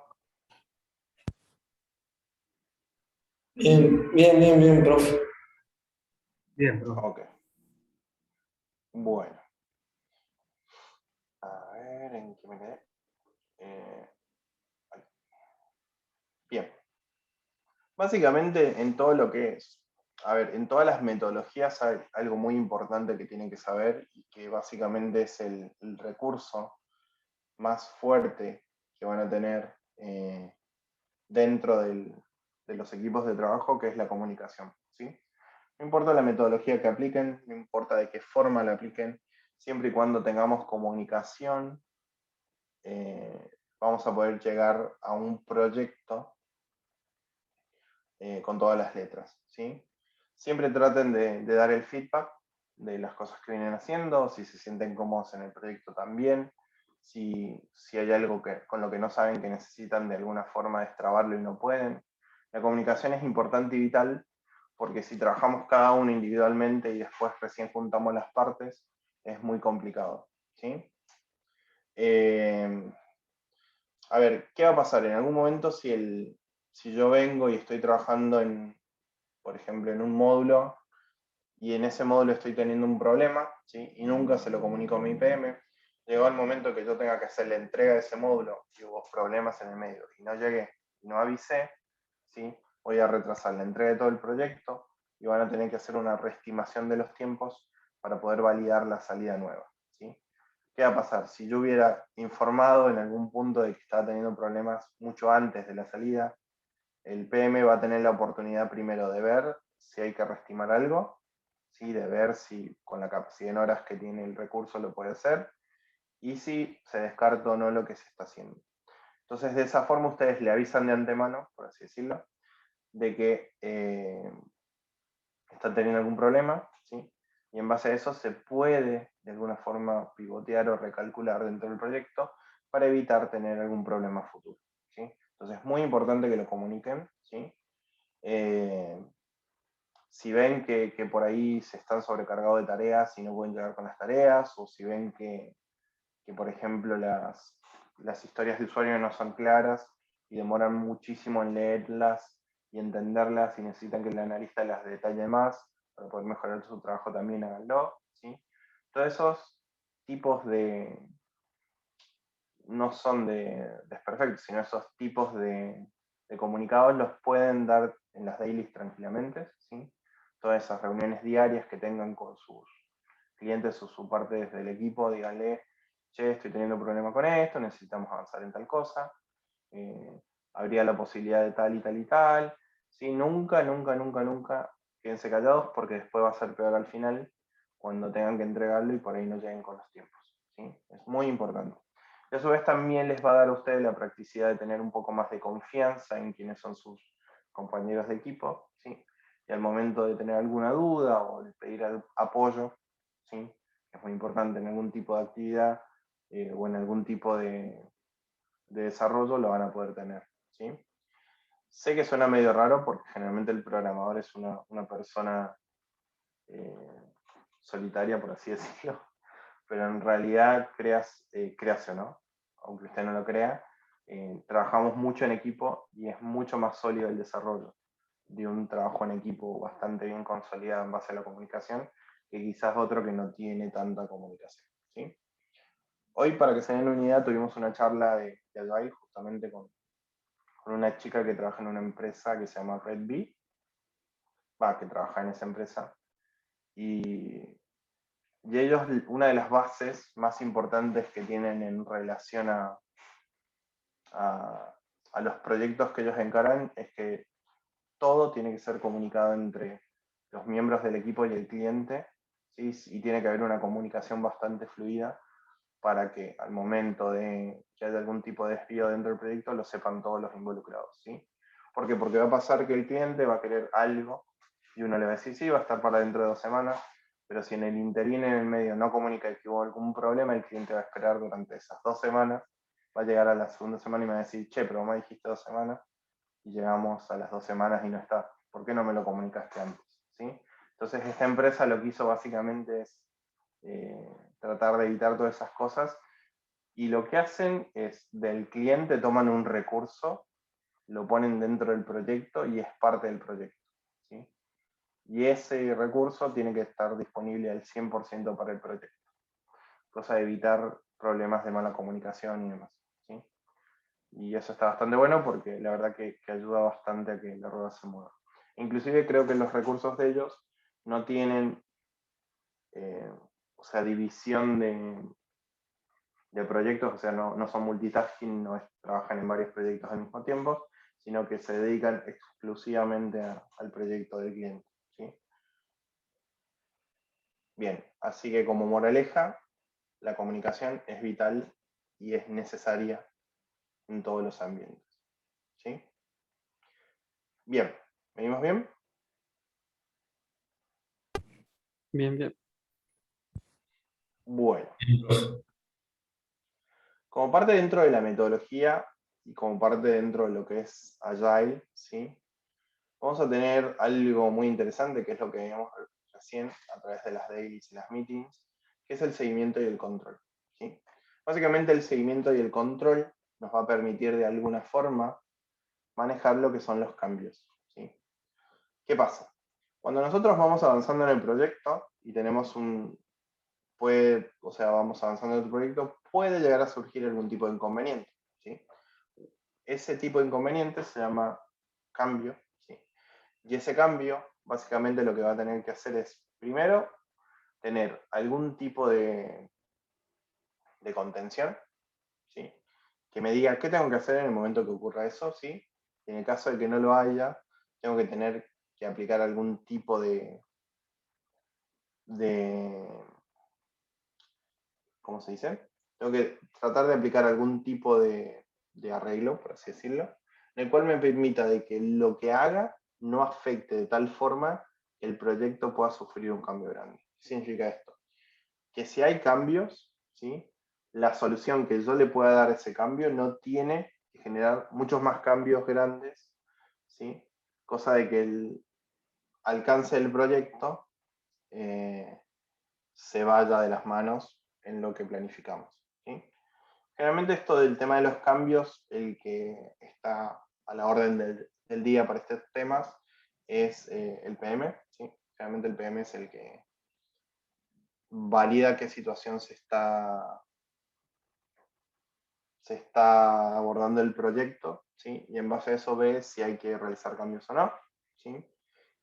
Bien, bien, bien, bien, profe. Bien, profe. Ok. Bueno. A ver, ¿en qué me quedé? Ahí. Bien. Básicamente en todo lo que es, a ver, en todas las metodologías hay algo muy importante que tienen que saber y que básicamente es el recurso más fuerte que van a tener dentro de los equipos de trabajo, que es la comunicación, ¿sí? No importa la metodología que apliquen, no importa de qué forma la apliquen, siempre y cuando tengamos comunicación, vamos a poder llegar a un proyecto con todas las letras, ¿sí? Siempre traten de dar el feedback de las cosas que vienen haciendo, si se sienten cómodos en el proyecto también, si hay algo con lo que no saben que necesitan de alguna forma destrabarlo y no pueden. La comunicación es importante y vital porque si trabajamos cada uno individualmente y después recién juntamos las partes, es muy complicado, ¿sí? A ver, ¿qué va a pasar? En algún momento si yo vengo y estoy trabajando por ejemplo, en un módulo y en ese módulo estoy teniendo un problema, ¿sí? Y nunca se lo comunico a mi PM, llegó el momento que yo tenga que hacer la entrega de ese módulo y hubo problemas en el medio y no llegué y no avisé, ¿sí? Voy a retrasar la entrega de todo el proyecto y van a tener que hacer una reestimación de los tiempos para poder validar la salida nueva, ¿sí? ¿Qué va a pasar? Si yo hubiera informado en algún punto de que estaba teniendo problemas mucho antes de la salida, el PM va a tener la oportunidad primero de ver si hay que reestimar algo, ¿sí? De ver si con la capacidad en horas que tiene el recurso lo puede hacer, y si se descarta o no lo que se está haciendo. Entonces, de esa forma ustedes le avisan de antemano, por así decirlo, de que están teniendo algún problema, ¿sí? Y en base a eso se puede de alguna forma pivotear o recalcular dentro del proyecto para evitar tener algún problema futuro, ¿sí? Entonces es muy importante que lo comuniquen, ¿sí? Si ven que por ahí se están sobrecargados de tareas y no pueden llegar con las tareas, o si ven que por ejemplo, las historias de usuario no son claras y demoran muchísimo en leerlas y entenderlas y necesitan que el analista las detalle más para poder mejorar su trabajo también, háganlo, ¿sí? Todos esos tipos no son de desperfectos, sino esos tipos de comunicados los pueden dar en las dailies tranquilamente, ¿sí? Todas esas reuniones diarias que tengan con sus clientes o su parte desde el equipo, díganle, che, estoy teniendo un problema con esto, necesitamos avanzar en tal cosa, habría la posibilidad de tal y tal y tal, ¿sí? Nunca, nunca, nunca, nunca quédense callados porque después va a ser peor al final cuando tengan que entregarlo y por ahí no lleguen con los tiempos, ¿sí? Es muy importante. Y a su vez también les va a dar a ustedes la practicidad de tener un poco más de confianza en quienes son sus compañeros de equipo, ¿sí? Y al momento de tener alguna duda o de pedir apoyo, ¿sí? Es muy importante en algún tipo de actividad o en algún tipo de desarrollo lo van a poder tener, ¿sí? Sé que suena medio raro porque generalmente el programador es una persona solitaria, por así decirlo, pero en realidad creas o no, aunque usted no lo crea, trabajamos mucho en equipo y es mucho más sólido el desarrollo de un trabajo en equipo bastante bien consolidado en base a la comunicación que quizás otro que no tiene tanta comunicación, ¿sí? Hoy, para que se den una idea, tuvimos una charla de Agile justamente con una chica que trabaja en una empresa que se llama Red Bee, que trabaja en esa empresa, y ellos, una de las bases más importantes que tienen en relación a los proyectos que ellos encaran es que todo tiene que ser comunicado entre los miembros del equipo y el cliente, ¿sí? Y tiene que haber una comunicación bastante fluida para que al momento de que haya algún tipo de desvío dentro del proyecto lo sepan todos los involucrados, ¿sí? ¿Por qué? Porque va a pasar que el cliente va a querer algo y uno le va a decir, sí, va a estar para dentro de 2 semanas, pero si en el interín, en el medio, no comunica que hubo algún problema, el cliente va a esperar durante esas 2 semanas, va a llegar a la segunda semana y me va a decir, che, pero me dijiste 2 semanas, y llegamos a las 2 semanas y no está. ¿Por qué no me lo comunicaste antes? ¿Sí? Entonces esta empresa lo que hizo básicamente es tratar de evitar todas esas cosas, y lo que hacen es del cliente toman un recurso, lo ponen dentro del proyecto y es parte del proyecto, ¿sí? Y ese recurso tiene que estar disponible al 100% para el proyecto, cosa de evitar problemas de mala comunicación y demás, ¿sí? Y eso está bastante bueno porque la verdad que ayuda bastante a que la rueda se mueva. Inclusive creo que los recursos de ellos no tienen, o sea, división de proyectos, o sea, no son multitasking, no trabajan en varios proyectos al mismo tiempo, sino que se dedican exclusivamente al proyecto del cliente, ¿sí? Bien, así que como moraleja, la comunicación es vital y es necesaria en todos los ambientes, ¿sí? Bien, ¿venimos bien? Bien, bien. Bueno, como parte dentro de la metodología y como parte dentro de lo que es Agile, ¿sí? Vamos a tener algo muy interesante, que es lo que vimos recién a través de las dailies y las meetings, que es el seguimiento y el control, ¿sí? Básicamente el seguimiento y el control nos va a permitir de alguna forma manejar lo que son los cambios, ¿sí? ¿Qué pasa? Cuando nosotros vamos avanzando en el proyecto y tenemos vamos avanzando en el proyecto, puede llegar a surgir algún tipo de inconveniente, ¿sí? Ese tipo de inconveniente se llama cambio, ¿sí? Y ese cambio, básicamente lo que va a tener que hacer es, primero, tener algún tipo de contención, ¿sí? Que me diga qué tengo que hacer en el momento que ocurra eso, ¿sí? Y en el caso de que no lo haya, tengo que tener que aplicar algún tipo ¿cómo se dice? Tengo que tratar de aplicar algún tipo de arreglo, por así decirlo, en el cual me permita de que lo que haga no afecte de tal forma que el proyecto pueda sufrir un cambio grande. ¿Qué significa esto? Que si hay cambios, ¿sí? La solución que yo le pueda dar a ese cambio no tiene que generar muchos más cambios grandes, ¿sí? Cosa de que el alcance del proyecto se vaya de las manos en lo que planificamos, ¿sí? Generalmente esto del tema de los cambios, el que está a la orden del día para estos temas es el PM, ¿sí? Generalmente el PM es el que valida qué situación se está abordando el proyecto, ¿sí? Y en base a eso ve si hay que realizar cambios o no, ¿sí?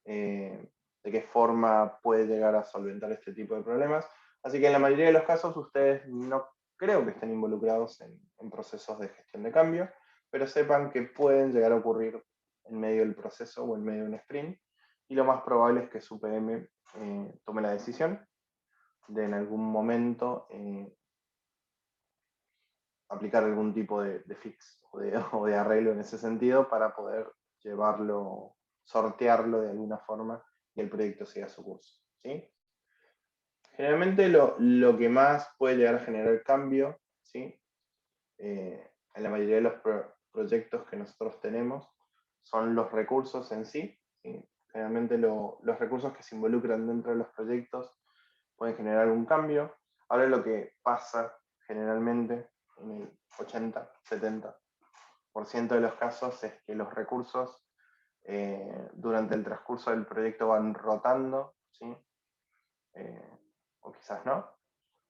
De qué forma puede llegar a solventar este tipo de problemas. Así que en la mayoría de los casos ustedes no creo que estén involucrados en procesos de gestión de cambio, pero sepan que pueden llegar a ocurrir en medio del proceso o en medio de un sprint, y lo más probable es que su PM tome la decisión de en algún momento aplicar algún tipo de fix o de arreglo en ese sentido para poder llevarlo, sortearlo de alguna forma y el proyecto siga su curso, ¿sí? Generalmente lo que más puede llegar a generar cambio, ¿sí? En la mayoría de los proyectos que nosotros tenemos son los recursos en sí, ¿sí? Generalmente los recursos que se involucran dentro de los proyectos pueden generar un cambio. Ahora lo que pasa generalmente en el 80, 70, de los casos es que los recursos durante el transcurso del proyecto van rotando, ¿sí? O quizás no,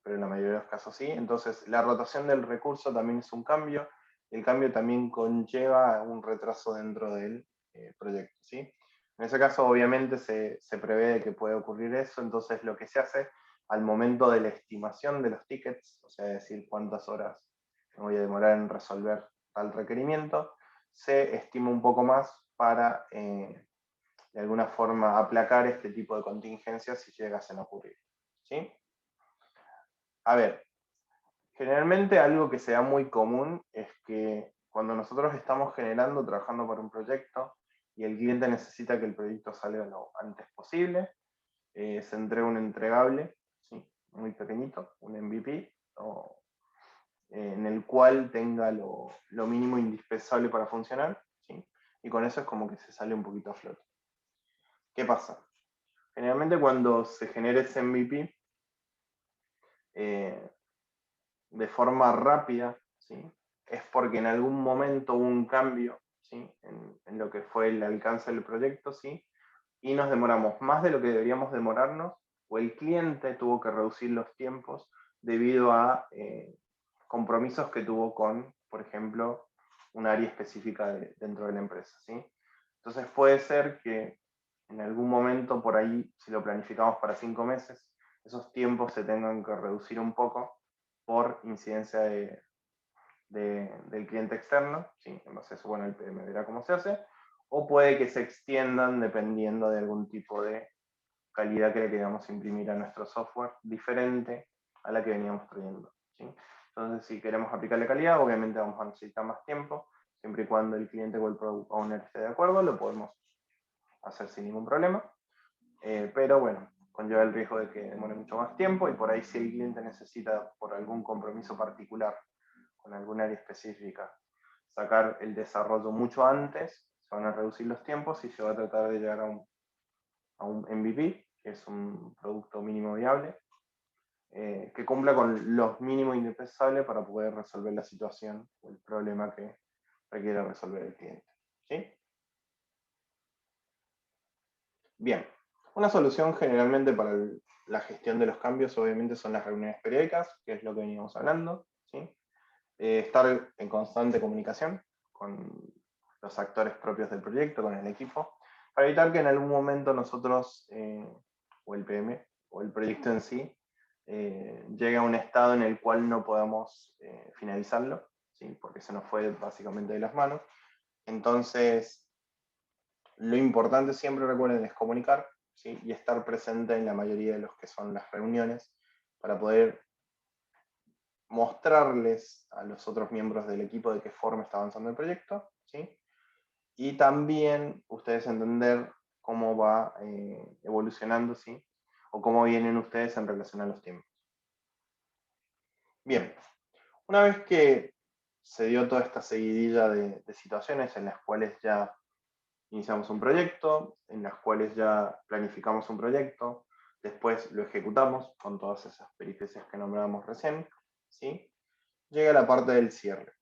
pero en la mayoría de los casos sí. Entonces, la rotación del recurso también es un cambio, y el cambio también conlleva un retraso dentro del proyecto, ¿sí? En ese caso, obviamente, se prevé que puede ocurrir eso, entonces lo que se hace al momento de la estimación de los tickets, o sea, decir cuántas horas me voy a demorar en resolver tal requerimiento, se estima un poco más para, de alguna forma, aplacar este tipo de contingencias si llegasen a ocurrir, ¿sí? A ver, generalmente algo que sea muy común es que cuando nosotros estamos trabajando para un proyecto y el cliente necesita que el proyecto salga lo antes posible, se entrega un entregable, ¿sí? Muy pequeñito, un MVP, en el cual tenga lo mínimo indispensable para funcionar, ¿sí? Y con eso es como que se sale un poquito a flote. ¿Qué pasa? Generalmente cuando se genera ese MVP, de forma rápida, ¿sí? Es porque en algún momento hubo un cambio, ¿sí? En lo que fue el alcance del proyecto, ¿sí? Y nos demoramos más de lo que deberíamos demorarnos, o el cliente tuvo que reducir los tiempos debido a compromisos que tuvo con, por ejemplo, un área específica dentro de la empresa, ¿sí? Entonces puede ser que en algún momento por ahí, si lo planificamos para 5 meses, esos tiempos se tengan que reducir un poco por incidencia del cliente externo, ¿sí? En base a eso, bueno, el PM verá cómo se hace, o puede que se extiendan dependiendo de algún tipo de calidad que le queramos imprimir a nuestro software diferente a la que veníamos trayendo, ¿sí? Entonces, si queremos aplicarle calidad, obviamente vamos a necesitar más tiempo, siempre y cuando el cliente o el product owner esté de acuerdo, lo podemos hacer sin ningún problema, pero bueno, conlleva el riesgo de que demore mucho más tiempo, y por ahí si el cliente necesita, por algún compromiso particular con algún área específica, sacar el desarrollo mucho antes, se van a reducir los tiempos y se va a tratar de llegar a un MVP, que es un producto mínimo viable, que cumpla con los mínimos indispensables para poder resolver la situación o el problema que requiere resolver el cliente, ¿sí? Bien, una solución generalmente para la gestión de los cambios obviamente son las reuniones periódicas, que es lo que veníamos hablando, ¿sí? Estar en constante comunicación con los actores propios del proyecto, con el equipo, para evitar que en algún momento nosotros, o el PM, o el proyecto en sí, llegue a un estado en el cual no podamos finalizarlo, ¿sí? Porque se nos fue básicamente de las manos. Entonces, lo importante siempre, recuerden, es comunicar, ¿sí? Y estar presente en la mayoría de los que son las reuniones para poder mostrarles a los otros miembros del equipo de qué forma está avanzando el proyecto, ¿sí? Y también ustedes entender cómo va evolucionando, ¿sí? O cómo vienen ustedes en relación a los tiempos. Bien, una vez que se dio toda esta seguidilla de situaciones en las cuales ya iniciamos un proyecto, en las cuales ya planificamos un proyecto, después lo ejecutamos con todas esas peripecias que nombrábamos recién, ¿sí? Llega la parte del cierre.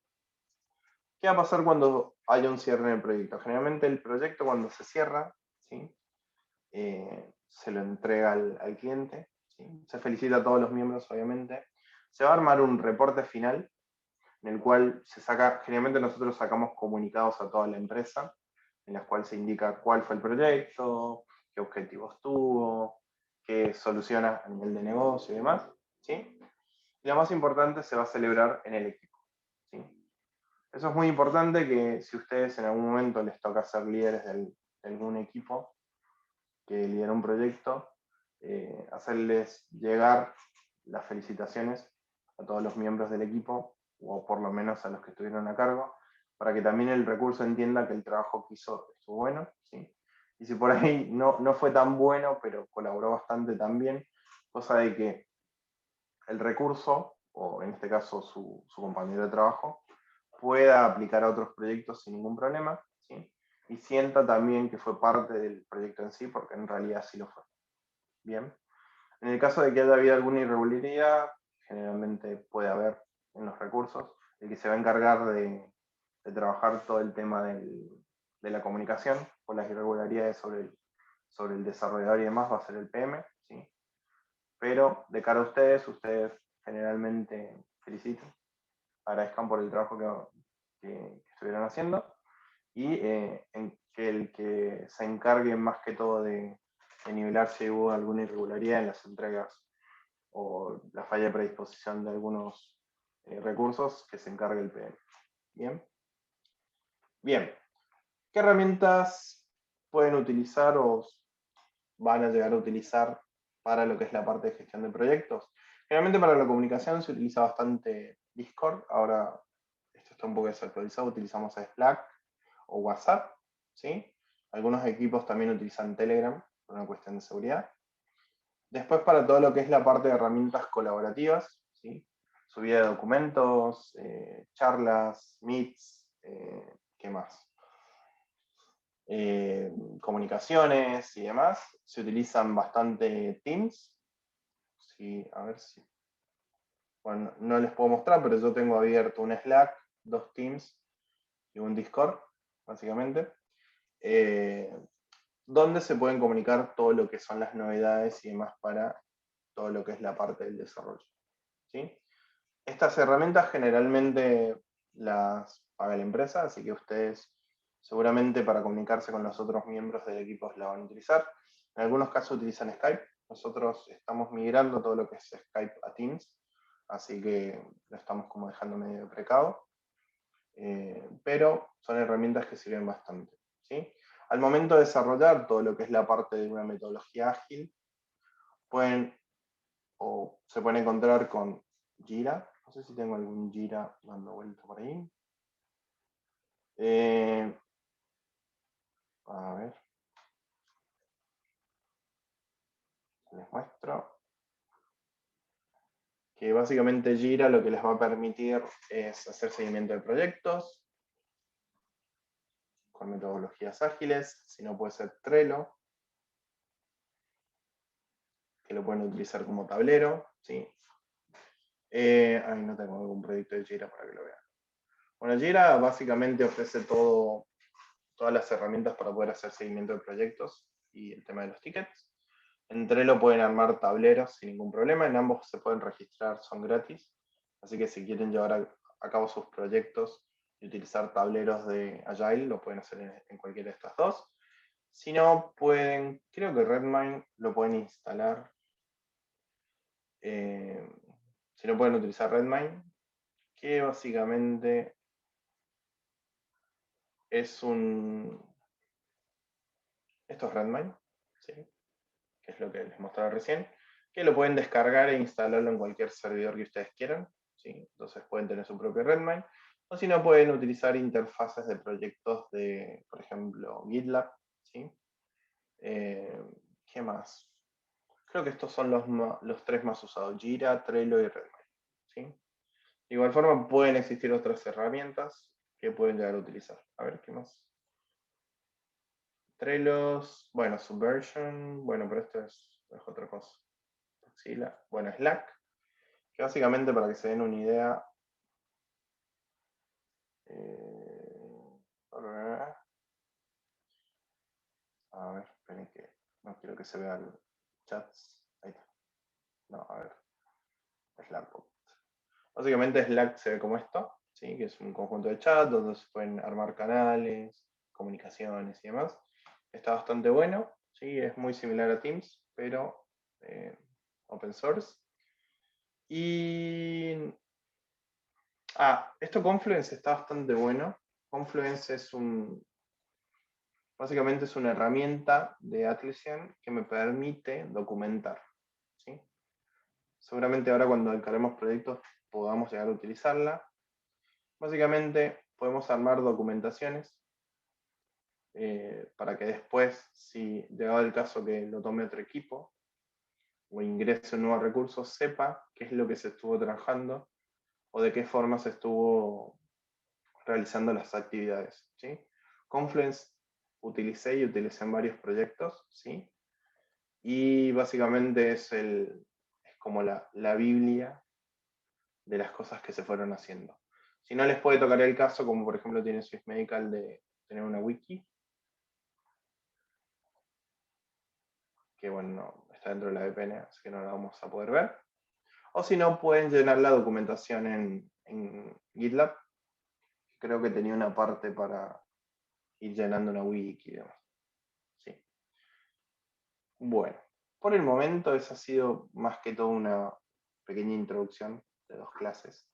¿Qué va a pasar cuando haya un cierre en el proyecto? Generalmente el proyecto, cuando se cierra, ¿sí? Se lo entrega al cliente, ¿sí? Se felicita a todos los miembros, obviamente. Se va a armar un reporte final en el cual se saca, generalmente nosotros sacamos comunicados a toda la empresa, en los cuales se indica cuál fue el proyecto, qué objetivos tuvo, qué soluciona a nivel de negocio y demás, ¿sí? Y lo más importante, se va a celebrar en el equipo, ¿sí? Eso es muy importante, que si ustedes en algún momento les toca ser líderes de algún equipo que lidera un proyecto, hacerles llegar las felicitaciones a todos los miembros del equipo, o por lo menos a los que estuvieron a cargo, para que también el recurso entienda que el trabajo que hizo estuvo bueno, ¿sí? Y si por ahí no fue tan bueno, pero colaboró bastante también, cosa de que el recurso, o en este caso su compañero de trabajo, pueda aplicar a otros proyectos sin ningún problema, ¿sí? Y sienta también que fue parte del proyecto en sí, porque en realidad sí lo fue. Bien. En el caso de que haya habido alguna irregularidad, generalmente puede haber en los recursos, el que se va a encargar de de trabajar todo el tema de la comunicación o las irregularidades sobre el desarrollador y demás va a ser el PM, ¿sí? Pero de cara a ustedes generalmente felicitan, agradezcan por el trabajo que estuvieron haciendo, y en que el que se encargue más que todo de nivelar si hubo alguna irregularidad en las entregas o la falla de predisposición de algunos recursos, que se encargue el PM. Bien. Bien. ¿Qué herramientas pueden utilizar o van a llegar a utilizar para lo que es la parte de gestión de proyectos? Generalmente para la comunicación se utiliza bastante Discord. Ahora esto está un poco desactualizado, utilizamos Slack o WhatsApp, ¿sí? Algunos equipos también utilizan Telegram por una cuestión de seguridad. Después, para todo lo que es la parte de herramientas colaborativas, ¿sí? Subida de documentos, charlas, meets, ¿qué más? Comunicaciones y demás, se utilizan bastante Teams. Sí, a ver si... Bueno, no les puedo mostrar, pero yo tengo abierto un Slack, 2 Teams y un Discord, básicamente, donde se pueden comunicar todo lo que son las novedades y demás para todo lo que es la parte del desarrollo, ¿sí? Estas herramientas generalmente las paga la empresa, así que ustedes seguramente para comunicarse con los otros miembros del equipo la van a utilizar. En algunos casos utilizan Skype. Nosotros estamos migrando todo lo que es Skype a Teams, así que lo estamos como dejando medio de precaudo. Pero son herramientas que sirven bastante, ¿sí? Al momento de desarrollar todo lo que es la parte de una metodología ágil, se pueden encontrar con Jira. No sé si tengo algún Jira dando vuelta por ahí. A ver. Les muestro. Que básicamente Jira lo que les va a permitir es hacer seguimiento de proyectos con metodologías ágiles. Si no, puede ser Trello, que lo pueden utilizar como tablero, ¿sí? Ahí no tengo algún proyecto de Jira para que lo vean. Bueno, Jira básicamente ofrece todas las herramientas para poder hacer seguimiento de proyectos y el tema de los tickets. En Trello pueden armar tableros sin ningún problema, en ambos se pueden registrar, son gratis. Así que si quieren llevar a cabo sus proyectos y utilizar tableros de Agile, lo pueden hacer en cualquiera de estas dos. Si no, creo que Redmine lo pueden instalar. Si no, pueden utilizar Redmine, que básicamente es esto es Redmine, ¿sí? Que es lo que les mostraba recién, que lo pueden descargar e instalarlo en cualquier servidor que ustedes quieran, ¿sí? Entonces pueden tener su propio Redmine, o si no, pueden utilizar interfaces de proyectos de, por ejemplo, GitLab, ¿sí? ¿Qué más? Creo que estos son los 3 más usados: Jira, Trello y Redmine, ¿sí? De igual forma, pueden existir otras herramientas que pueden llegar a utilizar. A ver, ¿qué más? Trello, bueno, Subversion, bueno, pero esto es otra cosa. Bueno, Slack, que básicamente, para que se den una idea, a ver, esperen que no quiero que se vean chats. Ahí está. No, a ver. Slack. Básicamente Slack se ve como esto, ¿sí? Que es un conjunto de chats donde se pueden armar canales, comunicaciones y demás. Está bastante bueno, ¿sí? Es muy similar a Teams, pero open source. Y esto Confluence está bastante bueno. Confluence básicamente es una herramienta de Atlassian que me permite documentar, ¿sí? Seguramente ahora, cuando encaremos proyectos, podamos llegar a utilizarla. Básicamente podemos armar documentaciones para que después, si llegado el caso que lo tome otro equipo o ingrese un nuevo recurso, sepa qué es lo que se estuvo trabajando o de qué forma se estuvo realizando las actividades, ¿sí? Confluence utilicé en varios proyectos, ¿sí? Y básicamente es como la Biblia de las cosas que se fueron haciendo. Si no, les puede tocar el caso, como por ejemplo tiene Swiss Medical, de tener una wiki, que bueno, no, está dentro de la VPN, así que no la vamos a poder ver. O si no, pueden llenar la documentación en GitLab. Creo que tenía una parte para ir llenando una wiki y demás. Sí. Bueno, por el momento esa ha sido más que todo una pequeña introducción de 2 clases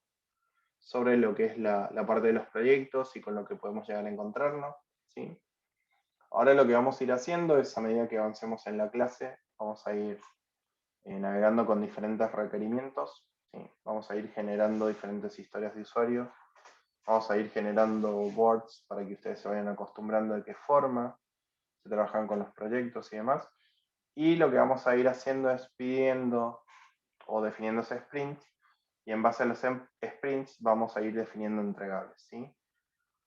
sobre lo que es la parte de los proyectos y con lo que podemos llegar a encontrarnos, ¿sí? Ahora lo que vamos a ir haciendo es, a medida que avancemos en la clase, vamos a ir navegando con diferentes requerimientos, ¿sí? Vamos a ir generando diferentes historias de usuario, vamos a ir generando boards para que ustedes se vayan acostumbrando de qué forma se trabajan con los proyectos y demás. Y lo que vamos a ir haciendo es pidiendo o definiéndose sprints, y en base a los sprints vamos a ir definiendo entregables, ¿sí?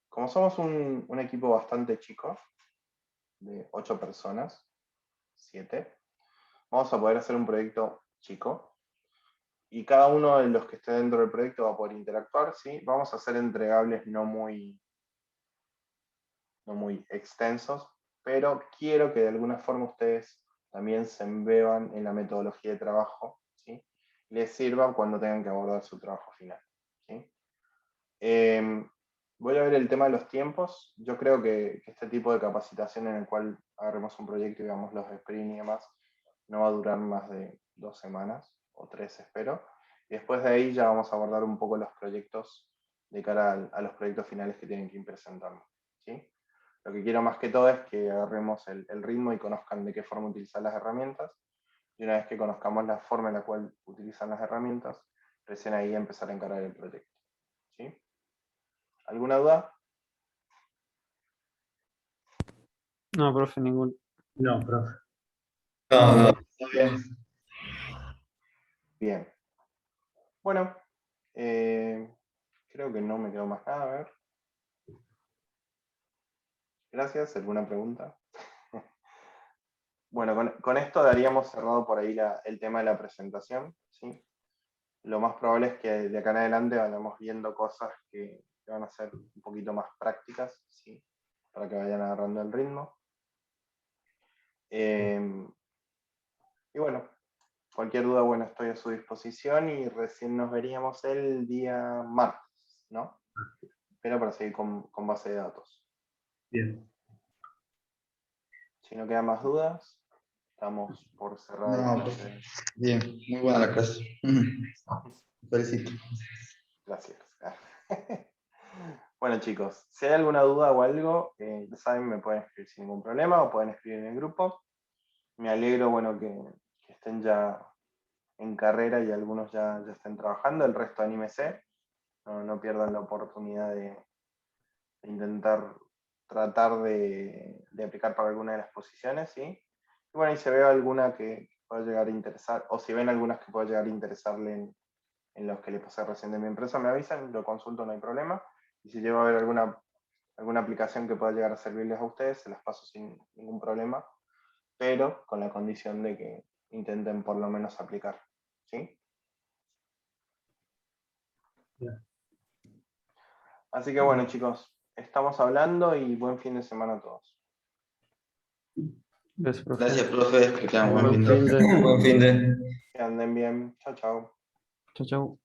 Como somos un equipo bastante chico, de 8 personas, 7, vamos a poder hacer un proyecto chico, y cada uno de los que esté dentro del proyecto va a poder interactuar, ¿sí? Vamos a hacer entregables no muy extensos, pero quiero que de alguna forma ustedes también se embeban en la metodología de trabajo, ¿sí? Les sirva cuando tengan que abordar su trabajo final, ¿sí? Voy a ver el tema de los tiempos. Yo creo que este tipo de capacitación en el cual agarremos un proyecto y veamos los sprints y demás, no va a durar más de 2 semanas, o 3 espero. Y después de ahí ya vamos a abordar un poco los proyectos de cara a los proyectos finales que tienen que ir presentando, ¿sí? Lo que quiero más que todo es que agarremos el ritmo y conozcan de qué forma utilizar las herramientas. Y una vez que conozcamos la forma en la cual utilizan las herramientas, recién ahí empezar a encarar el proyecto, ¿sí? ¿Alguna duda? No, profe, ningún. No, profe. No, está bien. Bien. Bueno, creo que no me quedó más nada. A ver. Gracias. ¿Alguna pregunta? Bueno, con esto daríamos cerrado por ahí el tema de la presentación, ¿sí? Lo más probable es que de acá en adelante vayamos viendo cosas que van a ser un poquito más prácticas, ¿sí? Para que vayan agarrando el ritmo. Y bueno, cualquier duda, bueno, estoy a su disposición y recién nos veríamos el día martes, ¿no? Pero para seguir con base de datos. Bien. Si no quedan más dudas, estamos por cerrar No, la pues, clase. bien, muy buena la clase. Felicito. Gracias. Bueno, chicos, si hay alguna duda o algo, ya saben, me pueden escribir sin ningún problema o pueden escribir en el grupo. Me alegro, bueno, que estén ya en carrera y algunos ya estén trabajando, el resto anímese. No pierdan la oportunidad de intentar tratar de aplicar para alguna de las posiciones, ¿sí? Y bueno, y si veo alguna que pueda llegar a interesar, o si ven algunas que pueda llegar a interesarle en los que les pasé recién de mi empresa, me avisan, lo consulto, no hay problema. Y si llego a ver alguna aplicación que pueda llegar a servirles a ustedes, se las paso sin ningún problema, pero con la condición de que intenten por lo menos aplicar, ¿sí? Bien. Así que bueno, chicos, estamos hablando y buen fin de semana a todos. Gracias, profe. Gracias, profe. Que tengan buen Buen fin fin de. de. Buen fin de. Que anden bien. Chao, chao. Chau, chau.